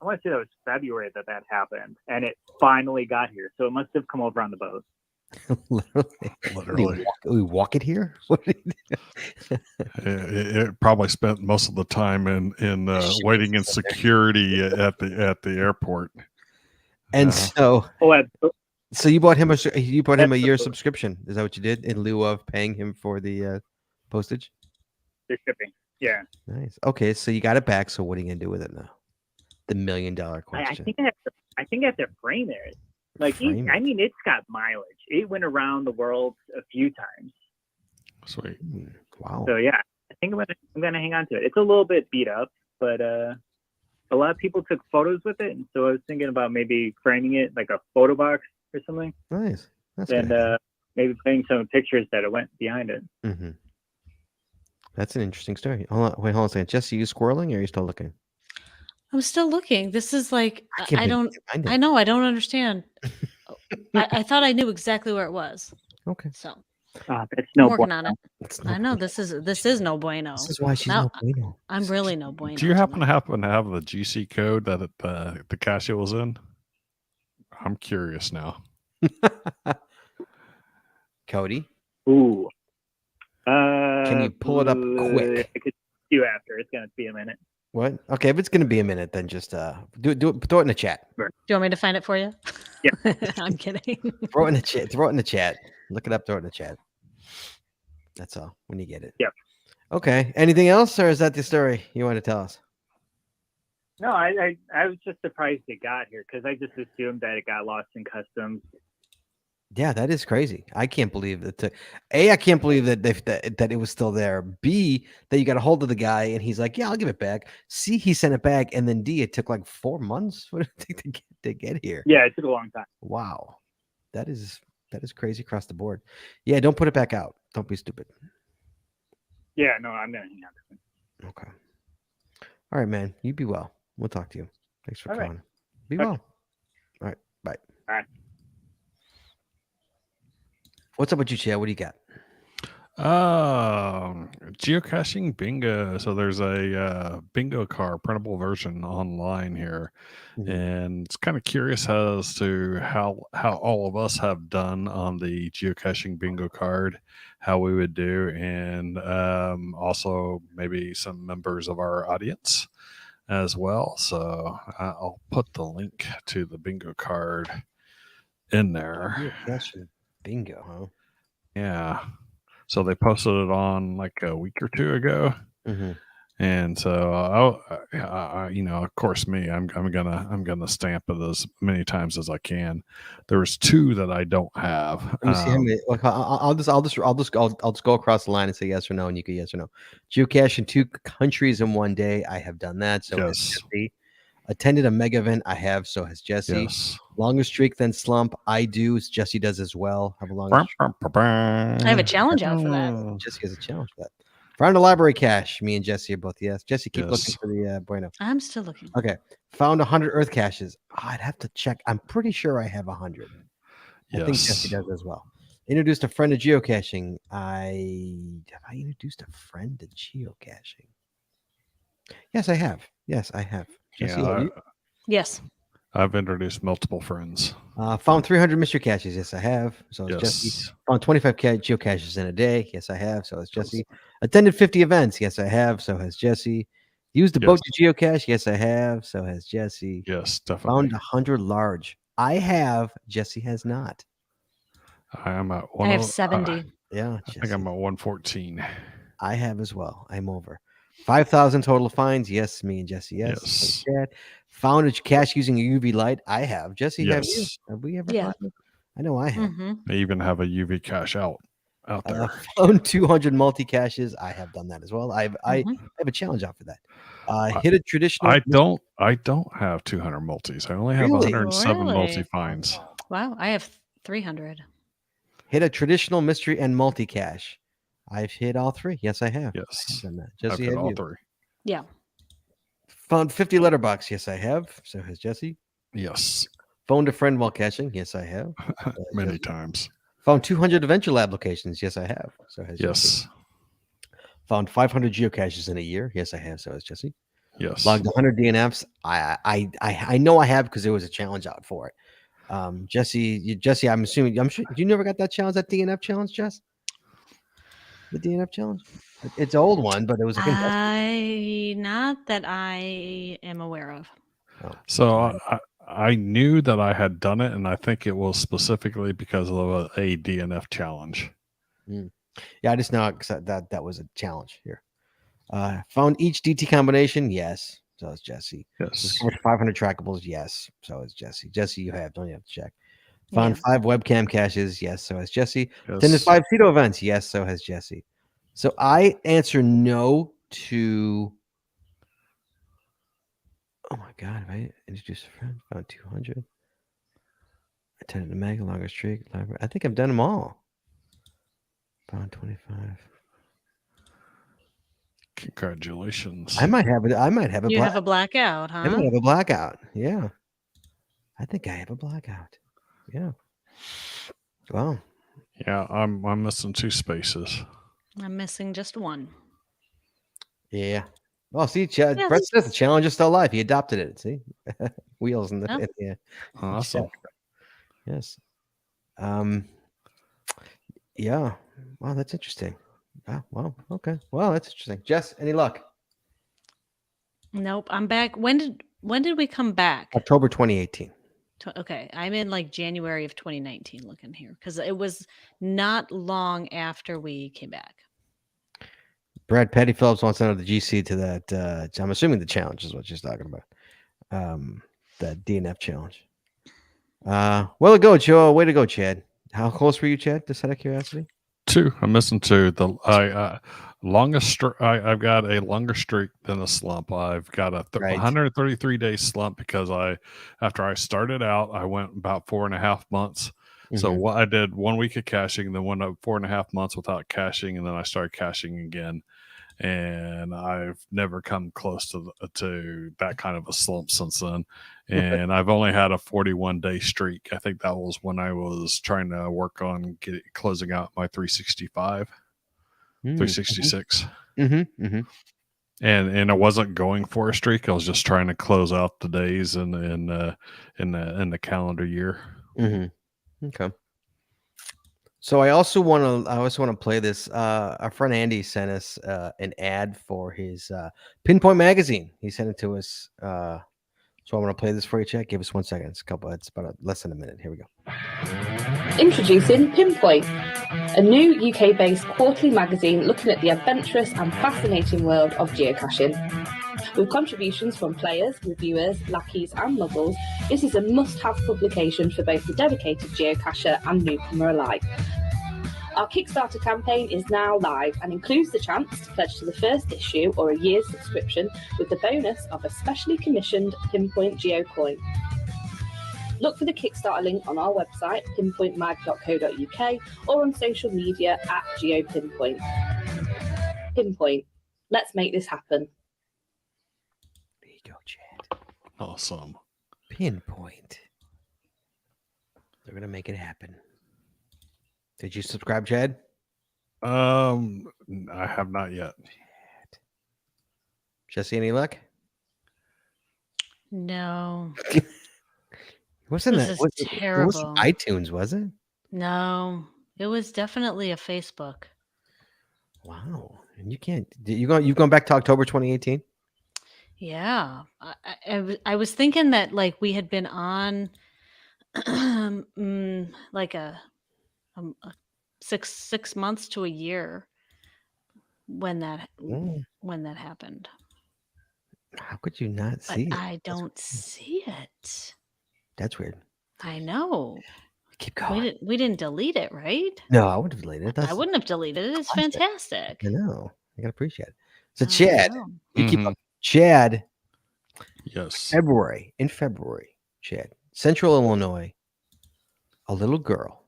H: I want to say that was February that happened, and it finally got here. So it must have come over on the boat.
B: Literally. We walk it here? What did he do?
C: It probably spent most of the time in waiting in security at the airport.
B: And so
H: absolutely.
B: So you bought him a year
H: Absolutely.
B: subscription. Is that what you did in lieu of paying him for the postage?
H: The shipping. Yeah.
B: Nice. Okay, so you got it back. So what are you gonna do with it now? The $1 million question.
H: I think I have to frame it. Like,
B: Frame it.
H: it's got mileage. It went around the world a few times.
C: Sweet.
B: Wow.
H: So yeah, I think I'm gonna hang on to it. It's a little bit beat up, but a lot of people took photos with it, and so I was thinking about maybe framing it like a photo box or something,
B: Nice. That's
H: and
B: good.
H: maybe putting some pictures that went behind it.
B: Mm-hmm. That's an interesting story. Hold on a second. Jesse, you squirreling or are you still looking?
A: I'm still looking. This is like
B: can't
A: I
B: believe
A: don't.
B: you can find it.
A: I know. I don't understand. I thought I knew exactly where it was.
B: Okay.
A: So
H: That's
A: I'm
H: no
A: working
H: bueno.
A: on it.
B: It's no
A: I know
B: bueno.
A: this is no bueno.
B: This is why she's
A: Now,
B: no bueno.
A: I'm really no bueno.
C: Do you happen
A: tonight.
C: to have the GC code that the cache was in? I'm curious now.
B: Cody,
H: Ooh.
B: can you pull it up quick?
H: I could do after. It's gonna be a minute.
B: What? Okay, if it's gonna be a minute, then just do it. Throw it in the chat.
A: Do you want me to find it for you?
H: Yeah.
A: I'm kidding.
B: Throw it in the chat. Throw it in the chat. Look it up. Throw it in the chat. That's all. When you get it.
H: Yep.
B: Okay. Anything else, or is that the story you want to tell us?
H: No, I was just surprised it got here because I just assumed that it got lost in customs.
B: Yeah, that is crazy. I can't believe that. I can't believe that that it was still there. B, that you got a hold of the guy and he's like, "Yeah, I'll give it back." C, he sent it back, and then D, it took like 4 months. What did it take to get here?
H: Yeah, it took a long time.
B: Wow, that is crazy across the board. Yeah, don't put it back out. Don't be stupid.
H: Yeah, no, I'm gonna hang on to it.
B: Okay. All right, man. You be well. We'll talk to you. Thanks for
H: All right.
B: calling. Be
H: Okay.
B: well. All right. Bye.
H: Bye.
B: What's up with you, Chad? What do you got?
C: Geocaching bingo. So there's a bingo card printable version online here,
B: Mhm.
C: and it's kind of curious as to how all of us have done on the geocaching bingo card, how we would do, and also maybe some members of our audience as well. So I'll put the link to the bingo card in there.
B: Geocaching bingo, huh?
C: Yeah. So they posted it on like a week or two ago,
B: Mm-hmm.
C: and so of course, I'm gonna stamp it as many times as I can. There was 2 that I don't have.
B: Let me see how many. Like, I'll just go across the line and say yes or no, and you can yes or no. Geocache in 2 countries in one day. I have done that. So has
C: Yes.
B: Jesse. Attended a mega event. I have. So has Jesse.
C: Yes.
B: Longer streak than slump. I do. Jesse does as well. Have a longer streak.
A: I have a challenge out for that.
B: Jesse has a challenge for that. Found a library cache. Me and Jesse are both yes. Jesse, keep looking
C: Yes.
B: for the bueno.
A: I'm still looking.
B: Okay. Found 100 earth caches. I'd have to check. I'm pretty sure I have 100. I think Jesse
C: Yes.
B: does as well. Introduced a friend to geocaching. Have I introduced a friend to geocaching? Yes, I have. Yes, I have. Jesse, have you?
A: Yes.
C: I've introduced multiple friends.
B: Found 300 mystery caches. Yes, I have. So it's Jesse.
C: Yes.
B: Found 25 geocaches in a day. Yes, I have. So it's Jesse. Attended 50 events. Yes, I have. So has Jesse. Used the boat to geocache. Yes, I have. So has Jesse.
C: Yes, definitely.
B: Found 100 large. I have. Jesse has not.
C: I am at
A: I have 70.
B: Yeah,
C: I think I'm at 114.
B: I have as well. I'm over 5,000 total finds. Yes, me and Jesse. Yes.
C: Yes.
B: Chad. Found a cache using a UV light. I have. Jesse, have you?
C: Yes.
B: Have we ever?
A: Yeah.
B: found it? I know I have.
A: Mm-hmm.
C: I even have a UV cache out out there.
B: Found 200 multi-caches. I have done that as well. I have a challenge out for that. Hit a traditional.
C: I don't have 200 multis. I only have
B: Really?
C: 107 multi
A: Really?
C: finds.
A: Wow, I have 300.
B: Hit a traditional mystery and multi-cache. I've hit all three. Yes, I have.
C: Yes,
B: Done that.
C: I've
B: Jesse,
C: hit
B: have
C: all
B: you?
C: 3.
A: Yeah.
B: Found 50 letterbox. Yes, I have. So has Jesse.
C: Yes,
B: Phoned a friend while caching. Yes, I have.
C: many
B: Jesse.
C: times.
B: Found 200 Adventure Lab locations. Yes, I have. So has Jesse.
C: Yes,
B: Found 500 geocaches in a year. Yes, I have. So has Jesse.
C: yes.
B: Logged 100 DNFs. I know I have because there was a challenge out for it. Jesse, I'm assuming. I'm sure you never got that challenge, that DNF challenge, Jess. The DNF challenge. It's an old one, but it was like
A: Not that I am aware of.
C: So I knew that I had done it, and I think it was specifically because of a DNF challenge.
B: Yeah, I just know that was a challenge here. Found each DT combination. Yes, so is Jesse.
C: Yes,
B: Discovered 500 trackables. Yes, so is Jesse. Jesse, you have. Don't you have to check? Found
A: Yeah.
B: 5 webcam caches. Yes, so has Jesse.
C: yes.
B: Attended 5 CETO events. Yes, so has Jesse. So I answer no to. Oh my God! Have I introduced a friend? Found 200. Attended a mega longer streak. Library. I think I've done them all. Found 25.
C: Congratulations.
B: I might have it. I might have a
A: You
B: black.
A: have a blackout,
B: I might
A: huh?
B: have a blackout. Yeah. I think I have a blackout. Yeah. Wow.
C: Yeah, I'm missing 2 spaces.
A: I'm missing just one.
B: Yeah. Well, see, Brett
A: this-
B: says the challenge is still alive. He adopted it. See, wheels in the
A: Oh.
B: yeah.
C: Awesome.
B: Yes. Yeah. Wow, that's interesting. Ah, wow. Okay. Well, that's interesting. Jess, any luck?
A: Nope, I'm back. When did we come back?
B: October 2018.
A: Okay, I'm in like January of 2019 looking here because it was not long after we came back.
B: Brad Petty Phillips wants to know the GC to that. I'm assuming the challenge is what she's talking about. The DNF challenge. Way to go, Joe. Way to go, Chad. How close were you, Chad? Just out of curiosity.
C: 2. I'm missing 2. The longest I've got a longer streak than a slump. I've got a 133-day slump because after I started out, I went about 4.5 months. So what I did 1 week of caching, then went up 4.5 months without caching, and then I started caching again. And I've never come close to that kind of a slump since then. And I've only had a 41-day streak. I think that was when I was trying to work on closing out my 365, 366. And I wasn't going for a streak. I was just trying to close out the days in the calendar year.
B: Okay. So I also want to play this. Our friend Andy sent us an ad for his Pinpoint magazine. He sent it to us. So I want to play this for you, Chad. Give us 1 second. It's about less than a minute. Here we go.
I: Introducing Pinpoint, a new UK-based quarterly magazine looking at the adventurous and fascinating world of geocaching. With contributions from players, reviewers, lackeys and muggles, this is a must-have publication for both the dedicated geocacher and newcomer alike. Our Kickstarter campaign is now live and includes the chance to pledge to the first issue or a year's subscription with the bonus of a specially commissioned Pinpoint GeoCoin. Look for the Kickstarter link on our website, pinpointmag.co.uk, or on social media at GeoPinpoint. Pinpoint. Let's make this happen.
B: There you go, Chad.
C: Awesome.
B: Pinpoint. They're going to make it happen. Did you subscribe, Chad?
C: I have not yet.
B: Jesse, any luck?
A: No.
B: Wasn't
A: This
B: that
A: is
B: It
A: terrible.
B: wasn't iTunes, was it?
A: No, it was definitely a Facebook.
B: Wow. And you can't. You've gone back to October 2018?
A: Yeah, I was thinking that like we had been on like a 6 months to a year when that happened.
B: How could you not
A: But
B: see it?
A: I don't see it.
B: That's weird.
A: I know.
B: Keep going.
A: We didn't delete it, right?
B: No, I would have deleted it. That's
A: I wouldn't have deleted it. It's
B: classic.
A: fantastic.
B: I know. I can appreciate it. So
A: I
B: Chad,
A: know.
B: you keep
C: Mhm.
B: up. Chad,
C: Yes.
B: in February, Chad, Central Illinois, a little girl,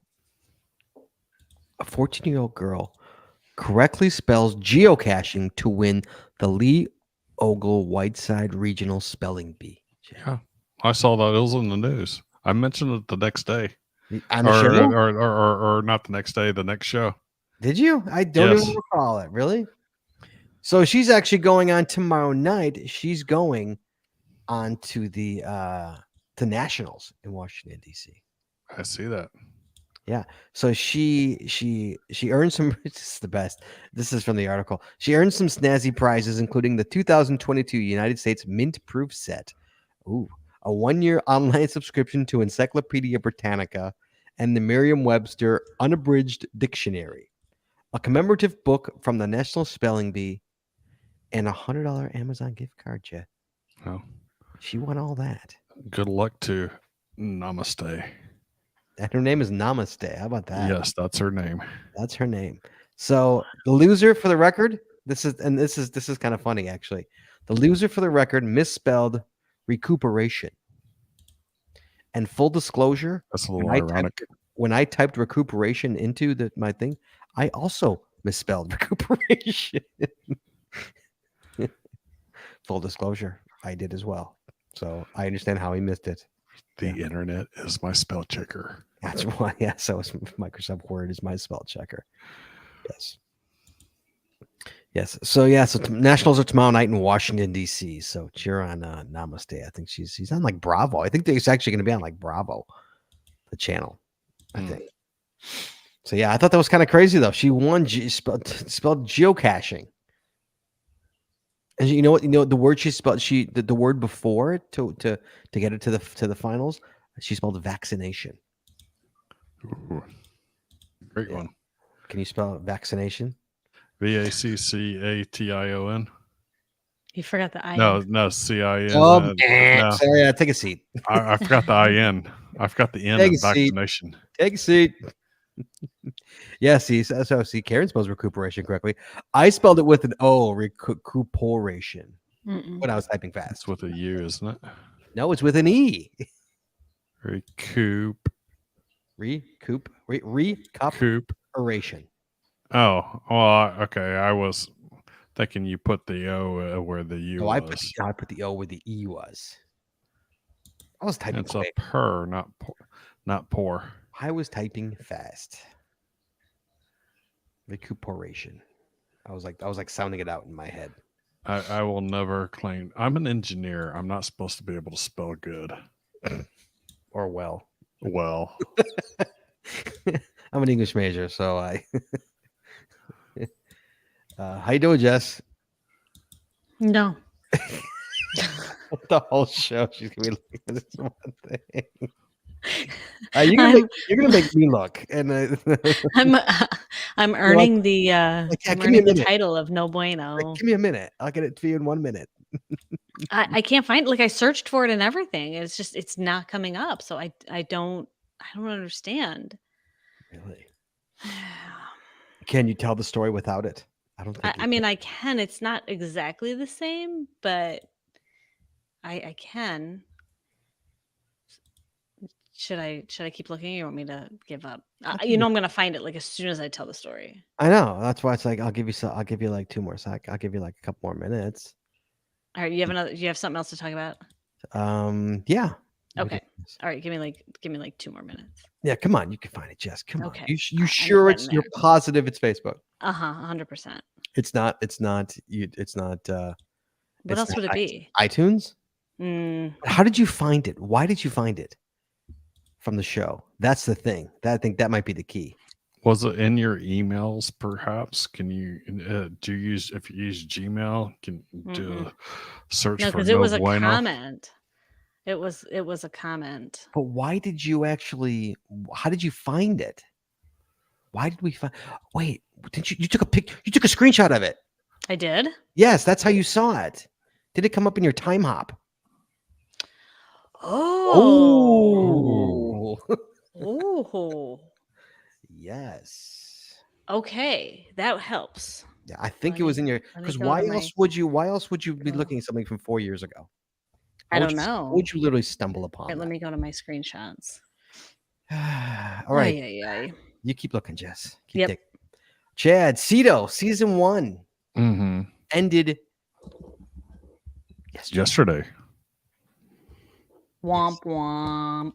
B: a 14-year-old girl, correctly spells geocaching to win the Lee Ogle Whiteside Regional Spelling Bee. Chad.
C: Yeah. I saw that. It was in the news. I mentioned it the next day.
B: On the show?
C: Or not the next day, the next show.
B: Did you? I don't
C: Yes.
B: even recall it. Really? So she's actually going on tomorrow night. She's going on to the Nationals in Washington, D.C.
C: I see that.
B: Yeah. So she earned some. This is the best. This is from the article. She earned some snazzy prizes, including the 2022 United States Mint Proof Set. Ooh, a 1-year online subscription to Encyclopedia Britannica and the Merriam-Webster Unabridged Dictionary, a commemorative book from the National Spelling Bee, and a $100 Amazon gift card. Jet.
C: Oh,
B: She won all that.
C: good luck to Namaste.
B: And her name is Namaste. How about that?
C: Yes, that's her name.
B: That's her name. So the loser, for the record, this is kind of funny actually. The loser, for the record, misspelled recuperation. And full disclosure,
C: That's a little ironic.
B: when I typed recuperation into my thing, I also misspelled recuperation. Full disclosure, I did as well. So I understand how he missed it.
C: The internet is my spell checker.
B: That's why. Yeah. So it's Microsoft Word is my spell checker. Yes. Yes. So yeah. So Nationals are tomorrow night in Washington D.C. So cheer on Namaste. I think she's on like Bravo. I think they're actually going to be on like Bravo, the channel. I think. So yeah, I thought that was kind of crazy though. She won spelled geocaching. And you know what? You know the word she spelled. The word before it to get it to the finals. She spelled vaccination.
C: Ooh, great one.
B: Can you spell vaccination?
C: VACCATION.
A: You forgot the I.
C: No, CIN.
B: Oh,
C: no.
B: sorry. Take a seat.
C: I forgot the IN. I forgot the N
B: Take
C: in
B: a seat.
C: vaccination.
B: Take a seat. Yeah, see, Karen spells recuperation correctly. I spelled it with an O, recuperation, when I was typing fast.
C: It's with a U, isn't it?
B: No, it's with an E. Recuperation.
C: Oh, well, okay. I was thinking you put the O where the U
B: No,
C: was.
B: I put the O where the E was. I was typing
C: It's
B: quick.
C: a purr, not poor.
B: I was typing fast. Recuperation. I was like sounding it out in my head.
C: I will never claim. I'm an engineer. I'm not supposed to be able to spell good.
B: Or well.
C: Well,
B: I'm an English major, so I. How you doing, Jess?
A: No.
B: The whole show, she's gonna be looking at this one thing. You're gonna make me look, and
A: I'm earning the I'm
B: give me a
A: earning the
B: minute.
A: title of no bueno.
B: Give me a minute. I'll get it to you in 1 minute.
A: I can't find, like, I searched for it and everything. It's not coming up. So I don't understand.
B: Really? Can you tell the story without it? I don't think.
A: I mean, I can. It's not exactly the same, but I can. Should I keep looking? Or you want me to give up? I'm gonna find it like as soon as I tell the story.
B: I know. That's why it's like I'll give you like 2 more seconds. I'll give you like a couple more minutes.
A: All right, you have something else to talk about?
B: Yeah.
A: Okay. All right, give me like 2 more minutes.
B: Yeah, come on. You can find it, Jess. Come
A: Okay.
B: on. You sure you're positive it's Facebook?
A: 100%.
B: It's not.
A: What else would it be?
B: iTunes?
A: Mm.
B: How did you find it? Why did you find it? From the show. That's the thing. I think that might be the key.
C: was it in your emails? Perhaps can you do you use if you use Gmail? Can you do a search
A: No,
C: for
A: because it was a
C: bueno?
A: comment. It was a comment.
B: But why did you actually? How did you find it? Why did we find? Wait, didn't you took a pic? You took a screenshot of it.
A: I did.
B: Yes, that's how you saw it. Did it come up in your time hop?
A: Oh. Oh,
B: Yes.
A: okay. That helps.
B: Yeah, I think
A: Let
B: it was
A: me
B: in your
A: let me
B: because
A: go to
B: why else would you be
A: go.
B: looking at something from 4 years ago?
A: I don't
B: How
A: know.
B: would you literally stumble
A: All right,
B: upon
A: let
B: that?
A: me go to my screenshots.
B: All right.
A: Ay, ay, ay.
B: You keep looking, Jess. Keep
A: Yep.
B: digging. Chad, Cedo, season 1
C: Mm-hmm.
B: ended yesterday.
C: Yesterday.
A: Womp womp.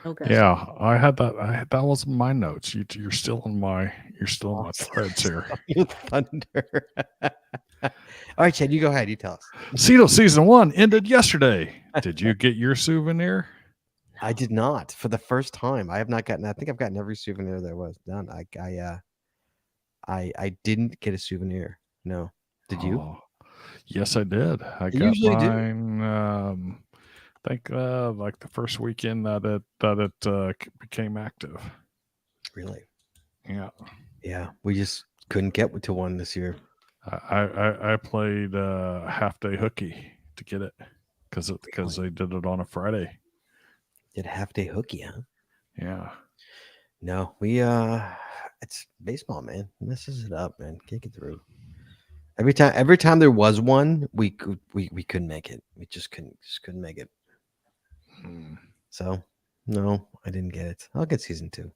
A: Okay.
C: Yeah, I had that. That was my notes. You're still in my threads here.
B: Your thunder. All right, Chad, you go ahead. You tell us.
C: Cedo season 1 ended yesterday. Did you get your souvenir?
B: I did not for the first time. I have not gotten. I think I've gotten every souvenir there was done. I didn't get a souvenir. No. Did you?
C: Oh, yes, I did. I
B: You
C: got
B: usually do.
C: mine. I think like the first weekend that it became active.
B: Really?
C: Yeah,
B: Yeah. We just couldn't get to one this year.
C: I played half day hooky to get it because they did it on a Friday.
B: Did half day hooky, huh?
C: Yeah.
B: No, we it's baseball, man. It messes it up, man. Can't get through. Every time there was one, we couldn't make it. We just couldn't make it.
C: Mm.
B: So no, I didn't get it. I'll get season 2.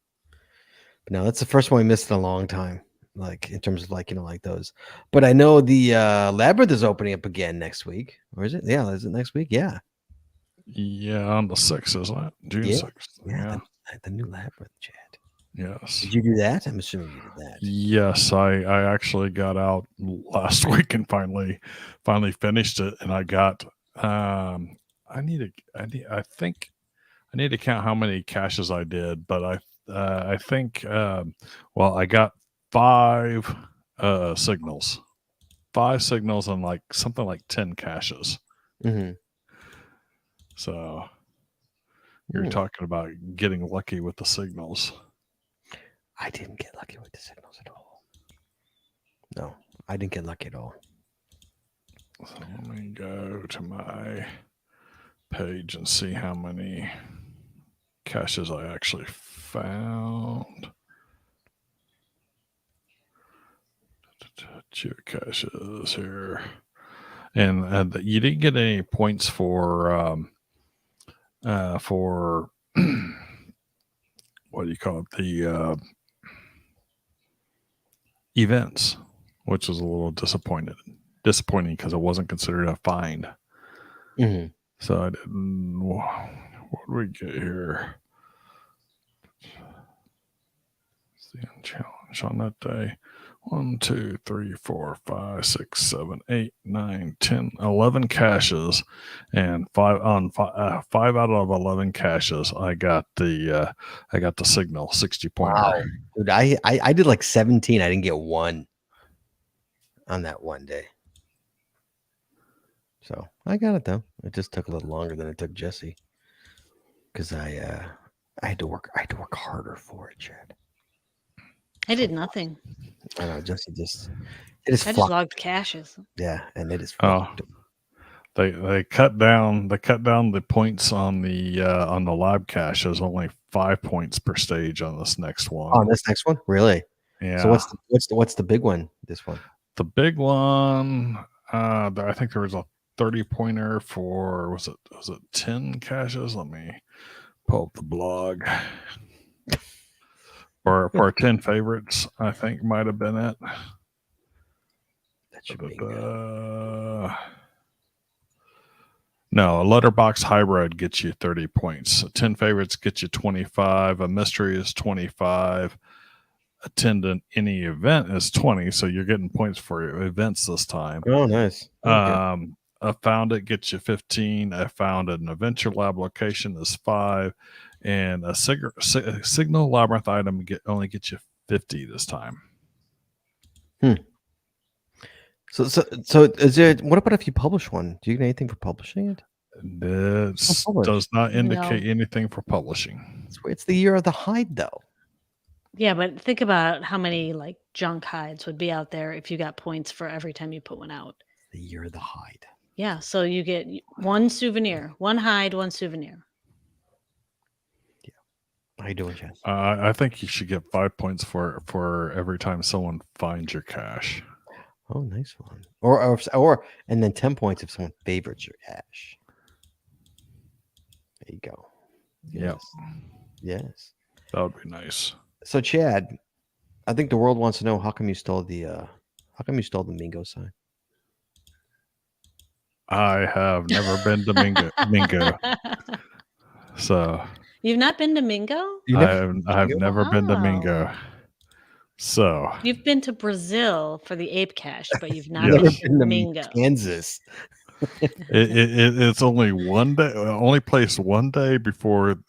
B: But no, that's the first one we missed in a long time. Like in terms of like those. But I know the Labyrinth is opening up again next week. Or is it? Yeah, is it next week? Yeah.
C: Yeah, on the 6th, isn't it? June
B: Yeah.
C: 6th.
B: Yeah. The new Labyrinth, Chad.
C: Yes.
B: Did you do that? I'm assuming you did that.
C: Yes, I actually got out last week and finally finished it, and I got I think I need to count how many caches I did, but I think well, I got 5 signals. 5 signals and like something like 10 caches.
B: Mm-hmm.
C: So you're talking about getting lucky with the signals.
B: I didn't get lucky with the signals at all. No, I didn't get lucky at all.
C: So let me go to my page and see how many caches I actually found. Geocaches here. And you didn't get any points for what do you call it? The events, which was a little disappointing because it wasn't considered a find.
B: Mm-hmm.
C: So I didn't. What do we get here? It's the end challenge on that day. 1, 2, 3, 4, 5, 6, 7, 8, 9, 10, 11 caches, and 5 out of 11 caches. I got the signal 60 pointer.
B: Wow, dude, I did like 17. I didn't get one on that one day. So I got it though. It just took a little longer than it took Jesse because I had to work harder for it, Chad.
A: I did nothing.
B: I know Jesse just
A: I just logged caches.
B: Yeah, and it is.
C: They cut down the points on the lab cache. There's only 5 points per stage on this next one.
B: Oh, this next one, really?
C: Yeah.
B: So what's the big one? This one.
C: The big one. I think there was a 30 pointer for was it 10 caches? Let me pull up the blog. For 10 favorites, I think might have been it.
B: That should be
C: No, a letterbox hybrid gets you 30 points. 10 favorites gets you 25. A mystery is 25. Attendant any event is 20. So you're getting points for your events this time.
B: Oh, nice. Okay.
C: A found it gets you 15. I found an adventure lab location is 5. And a signal labyrinth item only gets you 50 this time.
B: So is there? What about if you publish one? Do you get anything for publishing it?
C: This does not indicate anything for publishing.
B: It's the year of the hide, though.
A: Yeah, but think about how many like junk hides would be out there if you got points for every time you put one out.
B: The year of the hide.
A: Yeah, so you get one souvenir, one hide, one souvenir.
B: How you doing, Chad?
C: I think you should get 5 points for every time someone finds your cache.
B: Oh, nice one. Or and then 10 points if someone favorites your cache. There you go.
C: Yep.
B: Yes.
C: That would be nice.
B: So, Chad, I think the world wants to know how come you stole the Mingo sign?
C: I have never been to Mingo. So
A: You've not been to Mingo?
C: I have never been to Mingo. So
A: You've been to Brazil for the ape cache, but you've not
B: Never
A: been
B: been
A: to
B: to
A: Mingo.
B: Kansas.
C: it's only one day, only placed one day before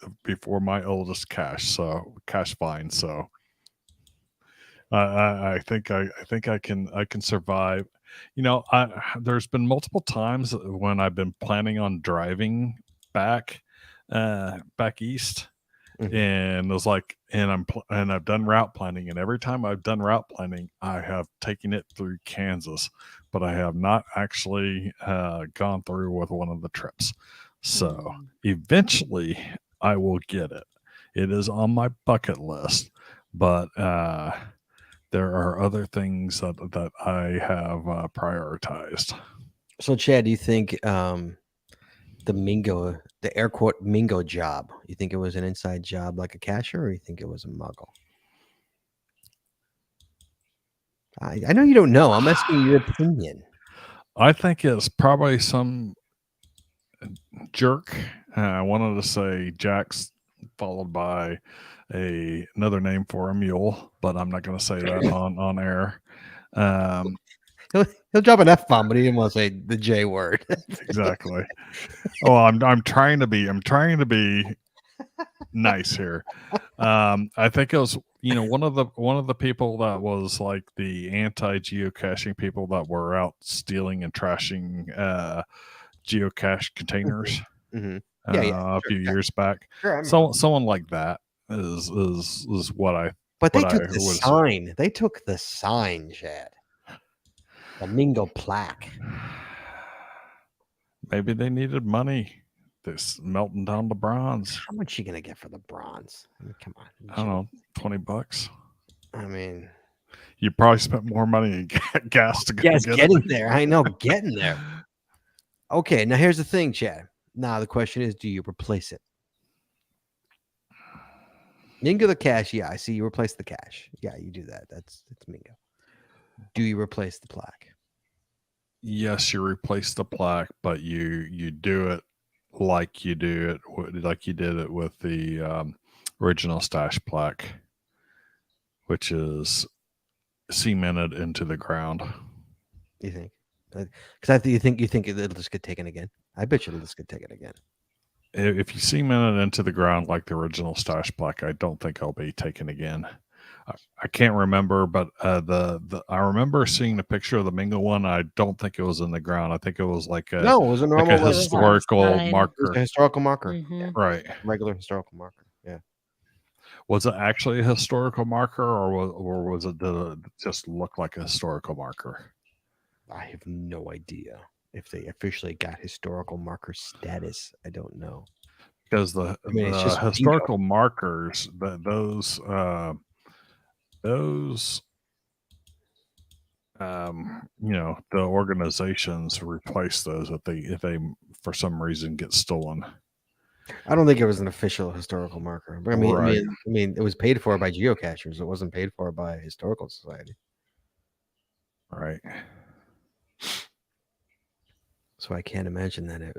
C: my oldest cache find. So I think I can survive. You know, there's been multiple times when I've been planning on driving back east, and it was like, and I've done route planning, and every time I've done route planning, I have taken it through Kansas, but I have not actually gone through with one of the trips. So eventually, I will get it. It is on my bucket list, but there are other things that I have prioritized.
B: So, Chad, do you think the Mingo, the air quote Mingo job, you think it was an inside job like a cashier, or you think it was a muggle? I know you don't know. I'm asking your opinion.
C: I think it's probably some jerk. I wanted to say Jack's followed by another name for a mule, but I'm not going to say that on air.
B: He'll drop an F-bomb, but he didn't want to say the J word.
C: Exactly. Oh, I'm trying to be nice here. I think it was, one of the people that was like the anti-geocaching people that were out stealing and trashing geocache containers. A few years back. Someone like that is what I.
B: But they took the sign. They took the sign, Chad. The Mingo plaque.
C: Maybe they needed money. This melting down the bronze.
B: How much are you gonna get for the bronze? I mean, come on.
C: I don't know, $20.
B: I mean,
C: you probably spent more money in gas to go get
B: getting there. I know, getting there. Okay, now here's the thing, Chad. Now the question is, do you replace it? Mingo the cache, yeah, I see you replace the cache. Yeah, you do that. That's Mingo. Do you replace the plaque?
C: Yes, you replace the plaque, but you do it like you did it with the original stash plaque, which is cemented into the ground.
B: You think? Because you think it'll just get taken again. I bet you it'll just get taken again.
C: If you cement it into the ground like the original stash plaque, I don't think it'll be taken again. I can't remember, but I remember seeing the picture of the Mingo one. I don't think it was in the ground. I think it was like
B: it was a normal
C: historical marker.
B: It was a historical marker,
C: right?
B: Regular historical marker. Yeah.
C: Was it actually a historical marker, or was it just look like a historical marker?
B: I have no idea if they officially got historical marker status. I don't know.
C: Because the historical markers, those the organizations replace those if they for some reason get stolen.
B: I don't think it was an official historical marker. But I mean, it was paid for by geocachers. It wasn't paid for by a historical society.
C: Right.
B: So I can't imagine that it.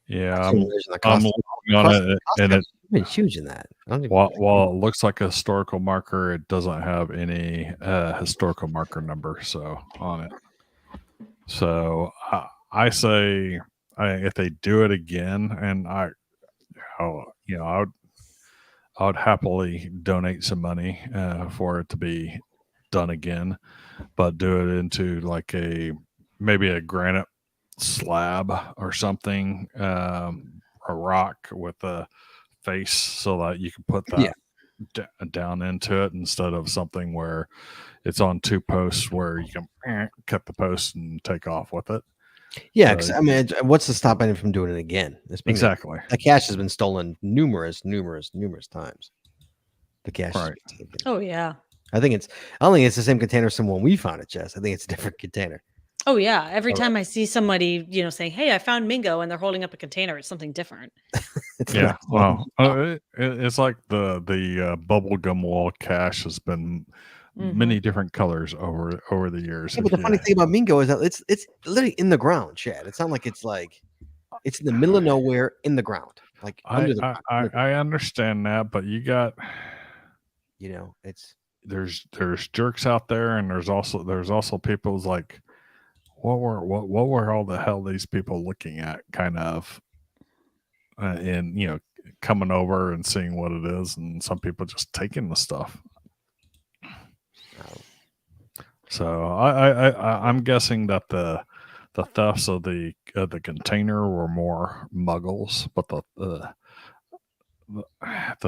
C: Yeah, I'm looking on it, and
B: it's huge in that.
C: While it looks like a historical marker, it doesn't have any historical marker number on it. So I say, if they do it again, and I would happily donate some money for it to be done again, but do it into like maybe a granite slab or something, a rock with a face, so that you can put that down into it, instead of something where it's on two posts where you can cut the post and take off with it.
B: Yeah,
C: So,
B: because I mean, what's to stop anyone from doing it again?
C: exactly.
B: The cash has been stolen numerous times. The cash has
C: Right.
B: been taken.
A: Oh yeah.
B: I don't think it's the same container as the one we found at Jess. I think it's a different container.
A: Oh yeah. Every
B: All
A: time I see somebody, saying, "Hey, I found Mingo," and they're holding up a container, it's something different.
B: It's
C: Yeah.
B: not
C: Well, it's like the bubblegum wall cash has been many different colors over the years.
B: Yeah, but the funny thing about Mingo is that it's literally in the ground, Chad. It's not like it's in the middle of nowhere in the ground, like under the ground.
C: I understand that, but you got
B: it's
C: there's jerks out there, and there's also people who's like, what were all the hell these people looking at, kind of, and coming over and seeing what it is, and some people just taking the stuff. So I'm guessing that the thefts of the container were more muggles, but the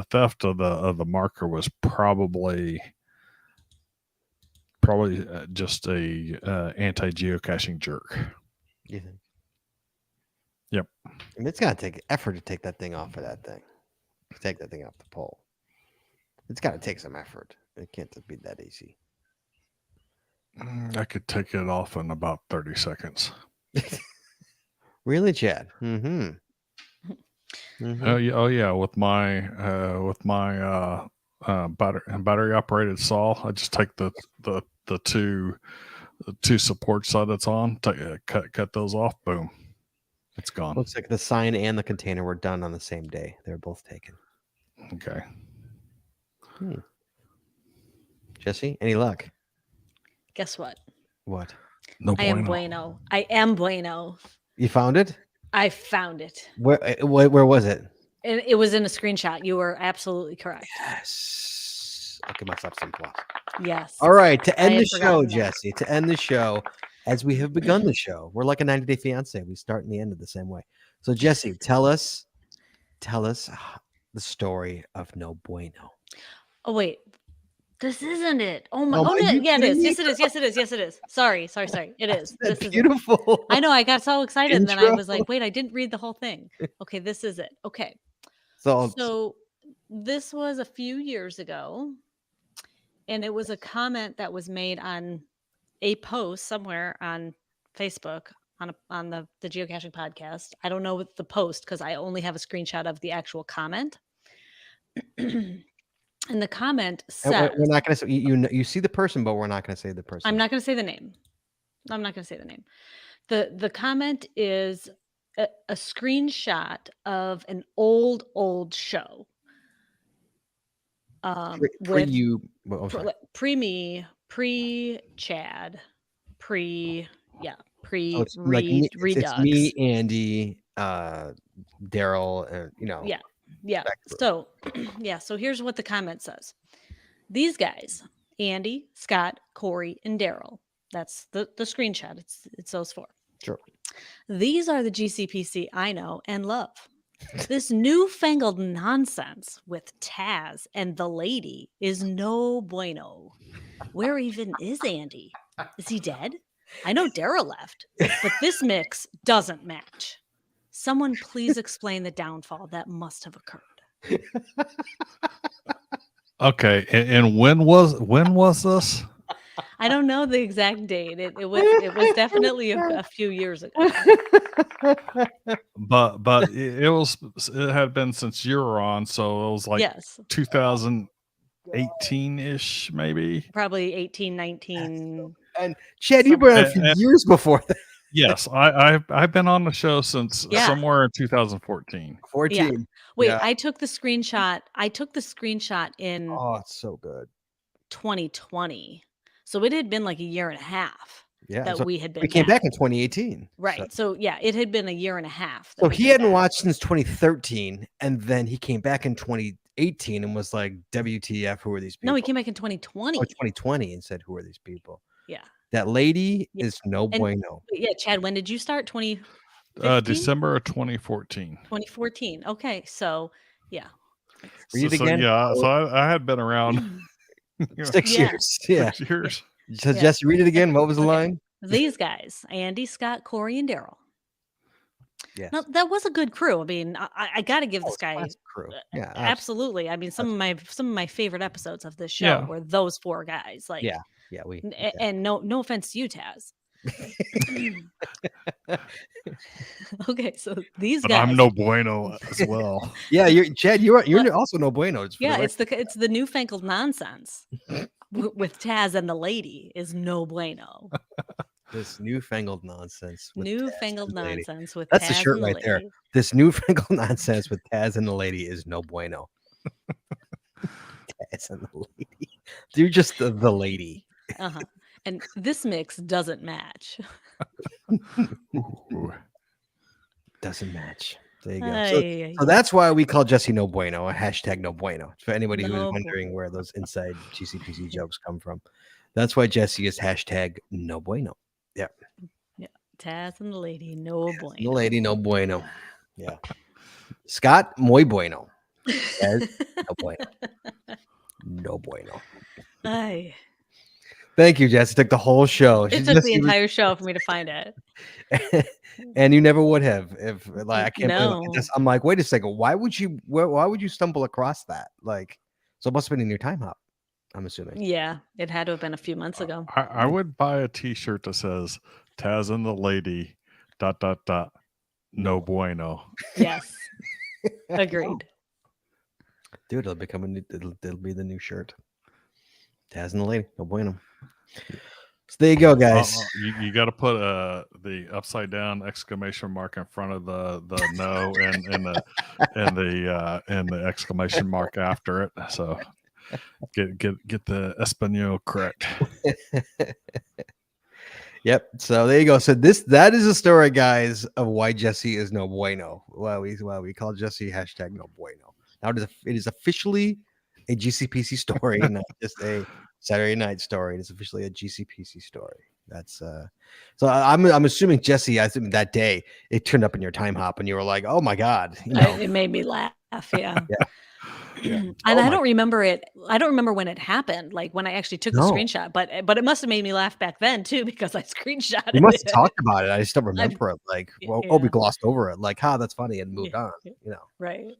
C: theft of the marker was probably just a anti-geocaching jerk.
B: you think?
C: Yep.
B: I mean, it's gotta take effort to take that thing off of that thing. To take that thing off the pole. It's gotta take some effort. It can't just be that easy.
C: I could take it off in about 30 seconds.
B: Really, Chad? Mm-hmm.
C: Oh yeah, with my battery operated saw, I just take the two supports that it's on, cut those off, boom, it's gone.
B: Looks like the sign and the container were done on the same day. They were both taken.
C: Okay.
B: Jesse, any luck?
A: Guess what?
B: What?
C: No
A: I am bueno. I am bueno.
B: You found it?
A: I found it.
B: Where was it?
A: And it was in a screenshot. You were absolutely correct.
B: Yes. I'll give myself some applause.
A: Yes.
B: All right. To end
A: had
B: the show,
A: forgotten that.
B: Jesse, to end the show, as we have begun the show, we're like a 90-day fiance. We start and the end of the same way. So, Jesse, tell us the story of No Bueno.
A: Oh wait, this isn't it. Oh my!
B: Oh,
A: Oh,
B: are
A: no,
B: you
A: yeah, it is.
B: kidding me?
A: Yes, it is. Yes, it is. Yes, it is. Sorry. It is.
B: That's
A: This is
B: beautiful.
A: it. I know. I got so excited, and then I
B: Intro.
A: was like, "Wait, I didn't read the whole thing." Okay, this is it. Okay, so this was a few years ago, and it was a comment that was made on a post somewhere on Facebook on the Geocaching podcast. I don't know what the post because I only have a screenshot of the actual comment. And the comment says,
B: we're not going to say you see the person, but we're not going to say the person.
A: I'm not going to say the name. I'm not going to say the name. The comment is a screenshot of an old show. Pre-me, pre-Chad,
B: It's
A: Redux.
B: It's me, Andy, Daryl, and
A: Yeah. So, so here's what the comment says. These guys, Andy, Scott, Corey, and Daryl. That's the screenshot. It's those four.
B: Sure.
A: These are the GCPC I know and love. This newfangled nonsense with Taz and the lady is no bueno. Where even is Andy? Is he dead? I know Daryl left, but this mix doesn't match. Someone please explain the downfall that must have occurred.
C: Okay, and when was this?
A: I don't know the exact date. It was definitely a few years ago.
C: But it had been since you were on, so it was like 2018-ish, maybe.
A: Probably 18, 19.
B: And Chad, you've been on a few years before that.
C: Yes, I've been on the show since somewhere in 2014.
B: 14.
A: Yeah. Wait,
B: Yeah.
A: I took the screenshot in
B: it's so good.
A: 2020. So it had been like a year and a half that we had been.
B: We came back in 2018.
A: Right. So it had been a year and a half.
B: So he hadn't watched since 2013, and then he came back in 2018 and was like, WTF, who are these people?
A: No, he came back in 2020.
B: Oh, 2020 and said, who are these people?
A: Yeah.
B: That lady is no bueno.
A: Yeah, Chad, when did you start? 2015?
C: December of 2014.
A: 2014. Okay, so yeah.
B: Read it again.
C: So I had been around
B: 6 years. Yeah.
C: 6 years.
B: So Jesse, read it again. What was the line?
A: these guys, Andy, Scott, Corey, and Daryl.
B: Yes.
A: Now, that was a good crew. I mean, I got to give this
B: it's a
A: guy
B: classic crew. Yeah,
A: absolutely. I mean, some of my favorite episodes of this show
C: Yeah.
A: were those 4 guys. Like,
B: Yeah.
A: and no offense to you, Taz. Okay, so these
C: But
A: guys.
C: I'm no bueno as well.
B: Yeah, you're Chad. You're also no bueno.
A: It's the newfangled nonsense with Taz and the lady is no bueno.
B: This newfangled nonsense. With
A: Newfangled
B: Taz and the lady.
A: nonsense with
B: That's
A: Taz
B: the shirt
A: and the
B: right
A: lady.
B: there. This newfangled nonsense with Taz and the lady is no bueno. Taz and the lady. You're just the lady.
A: Uh-huh. And this mix doesn't match.
C: Ooh.
B: Doesn't match. There you go.
A: Ay,
B: So that's why we call Jesse no bueno, a hashtag no bueno. For anybody who is
A: No
B: wondering where those inside GCPC jokes come from. That's why Jesse is hashtag no bueno. Yeah.
A: Taz and the lady, no bueno.
B: The lady, no bueno. Yeah. Scott, muy bueno. Taz, no bueno. No bueno.
A: Ay.
B: Thank you, Jess. It took the whole show.
A: It took the entire show for me to find it.
B: And you never would have if like I can't believe
A: No.
B: I'm like, wait a second, why would you stumble across that? Like, so it must have been in your time hop, I'm assuming.
A: Yeah, it had to have been a few months ago.
C: I would buy a T-shirt that says "Taz and the lady." ... No bueno.
A: Yes. Agreed.
B: Dude, it'll become it'll be the new shirt. Taz and the lady, no bueno. So there you go, guys.
C: You got to put the upside down exclamation mark in front of the no and the exclamation mark after it. So get the Espanol correct.
B: Yep. So there you go. So that is a story, guys, of why Jesse is no bueno. Why we call Jesse hashtag no bueno. Now it is officially a GCPC story, not just a Saturday night story. It's officially a GCPC story. That's so I'm assuming Jesse, I think that day it turned up in your time hop and you were like, oh my God. You know.
A: It made me laugh. Yeah.
B: Yeah.
A: And
B: Oh
A: I don't remember it. I don't remember when it happened, like when I actually took the
B: No.
A: screenshot, but it must have made me laugh back then too, because I screenshotted
B: We must
A: it.
B: have talked about it. I just don't remember it. Like, well,
A: yeah.
B: we glossed over it. Like, that's funny, and moved on. You know.
A: Right.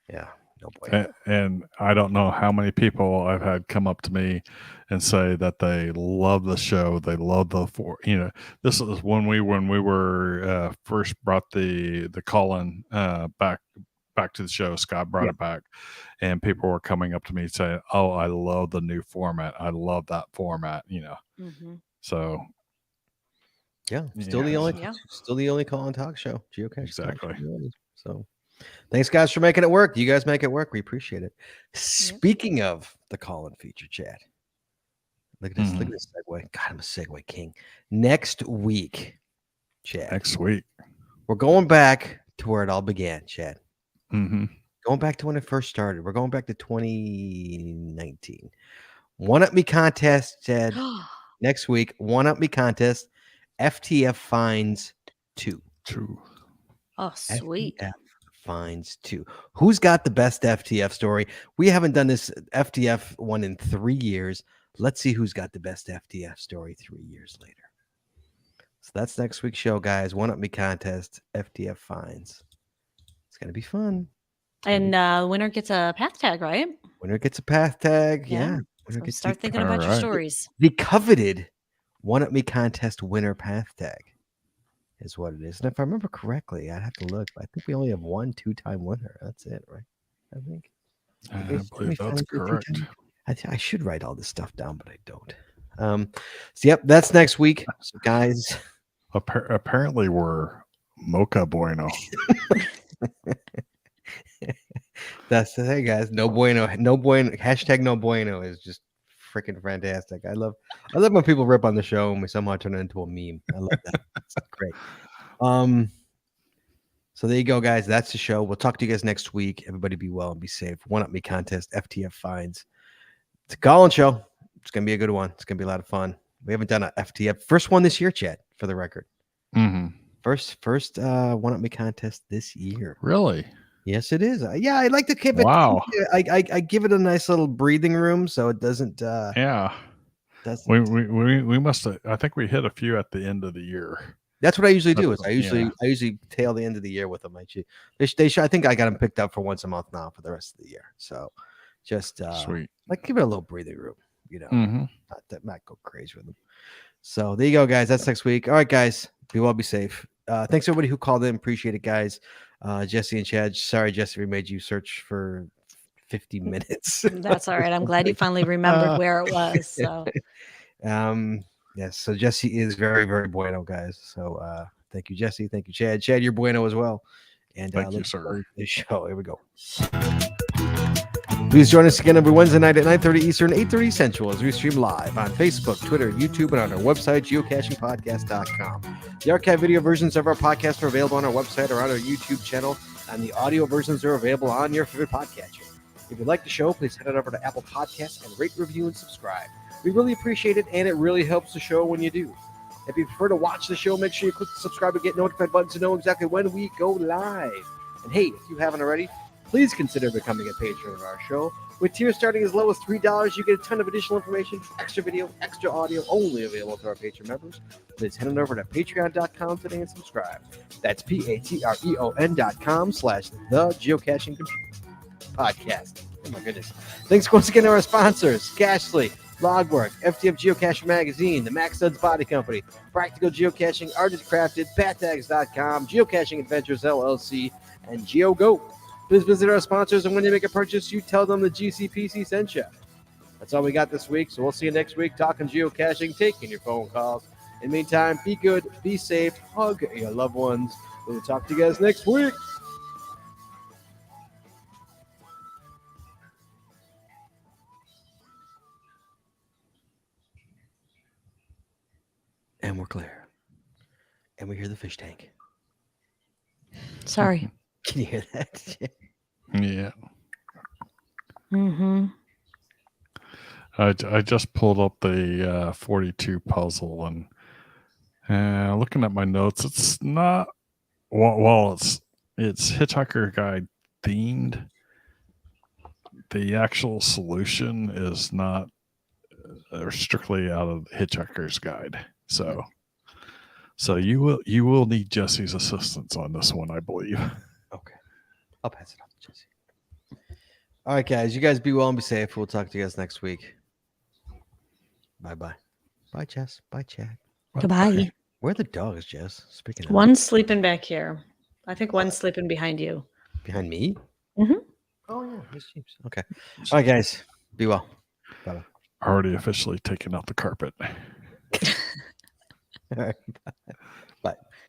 B: Yeah. No boy.
C: And I don't know how many people I've had come up to me and say that they love the show. They love this is when we were first brought the call-in back to the show. Scott brought it back, and people were coming up to me saying, "Oh, I love the new format. I love that format." You know.
A: Mm-hmm.
C: So
B: yeah, still the only call-in talk show. Geocaching.
C: Exactly.
B: So. Thanks, guys, for making it work. You guys make it work. We appreciate it. Speaking of the call-in feature, Chad, look at this. Look at this segue. God, I'm a segue king. Next week, Chad.
C: Next week,
B: we're going back to where it all began, Chad.
C: Mm-hmm.
B: Going back to when it first started. We're going back to 2019. One Up Me contest, Chad. Next week, One Up Me contest. FTF finds 2.
A: Oh, sweet.
B: FTF finds 2. Who's got the best FTF story? We haven't done this FTF one in 3 years. Let's see who's got the best FTF story 3 years later. So that's next week's show, guys. One Up Me contest. FTF finds. It's gonna be fun.
A: And winner gets a path tag, right?
B: Winner gets a path tag. Yeah.
A: So start thinking about your stories.
B: The coveted One Up Me contest winner path tag is what it is. And if I remember correctly, I'd have to look. But I think we only have 1 2-time winner. That's it, right? I think.
C: I believe that's correct.
B: I should write all this stuff down, but I don't. So yep, that's next week. So guys,
C: apparently we're mocha bueno.
B: That's the thing, guys. No bueno. Hashtag no bueno is just freaking fantastic. I love when people rip on the show and we somehow turn it into a meme. I love that. It's great. So there you go, guys. That's the show. We'll talk to you guys next week. Everybody be well and be safe. One Up Me contest, FTF finds. It's a call-in show. It's gonna be a good one. It's gonna be a lot of fun. We haven't done a FTF first one this year, Chad, for the record.
C: Mm-hmm.
B: First One Up Me contest this year.
C: Really?
B: Yes, it is. Yeah, I like to give it.
C: Wow.
B: I give it a nice little breathing room so it doesn't.
C: Yeah. We must have. I think we hit a few at the end of the year.
B: That's what I usually do. Is
C: Yeah.
B: I usually tail the end of the year with them. They should. I think I got them picked up for once a month now for the rest of the year. So just
C: Sweet.
B: like give it a little breathing room.
C: Mm-hmm.
B: Not go crazy with them. So there you go, guys. That's next week. All right, guys. Be well, be safe. Thanks everybody who called in. Appreciate it, guys. Jesse and Chad. Sorry, Jesse, we made you search for 50 minutes.
A: That's all right. I'm glad you finally remembered where it was. So
B: yes, so Jesse is very, very bueno, guys. So thank you, Jesse. Thank you, Chad. Chad, you're bueno as well. And
C: thank you,
B: let's
C: sir.
B: start the show. Here we go. Please join us again every Wednesday night at 9:30 Eastern, 8:30 Central as we stream live on Facebook, Twitter, YouTube, and on our website, geocachingpodcast.com. The archive video versions of our podcast are available on our website or on our YouTube channel, and the audio versions are available on your favorite podcatcher. If you like the show, please head on over to Apple Podcasts and rate, review, and subscribe. We really appreciate it, and it really helps the show when you do. If you prefer to watch the show, make sure you click the subscribe and get notified button to know exactly when we go live. And hey, if you haven't already, please consider becoming a patron of our show. With tiers starting as low as $3, you get a ton of additional information, extra video, extra audio, only available to our patron members. Please head on over to patreon.com today and subscribe. That's patreon.com/the Geocaching Podcast. Oh my goodness. Thanks once again to our sponsors, Cashly, Logwork, FTF Geocaching Magazine, the Max Studs Body Company, Practical Geocaching, Artist Crafted, BatTags.com, Geocaching Adventures LLC, and GeoGo. Please visit our sponsors, and when you make a purchase, you tell them the GCPC sent you. That's all we got this week, so we'll see you next week talking geocaching, taking your phone calls. In the meantime, be good, be safe, hug your loved ones. We'll talk to you guys next week. And we're clear. And we hear the fish tank.
A: sorry.
B: Can you hear that?
C: Yeah.
A: Mm-hmm.
C: I just pulled up the 42 puzzle and looking at my notes, it's not while it's Hitchhiker Guide themed. The actual solution is not strictly out of Hitchhiker's Guide. So you will need Jesse's assistance on this one, I believe.
B: Okay. I'll pass it off to Jesse. All right, guys. You guys be well and be safe. We'll talk to you guys next week. Bye-bye. Bye, Jess. Bye, Chad.
A: Goodbye.
B: Where are the dogs, Jess? Speaking of
A: One's sleeping back here. I think one's sleeping behind you.
B: behind me?
A: Mm-hmm.
B: Oh, yeah. Miss Jeeps. Okay. All right, guys. Be well. Bye-bye.
C: Already officially taken out the carpet.
B: All right. Bye.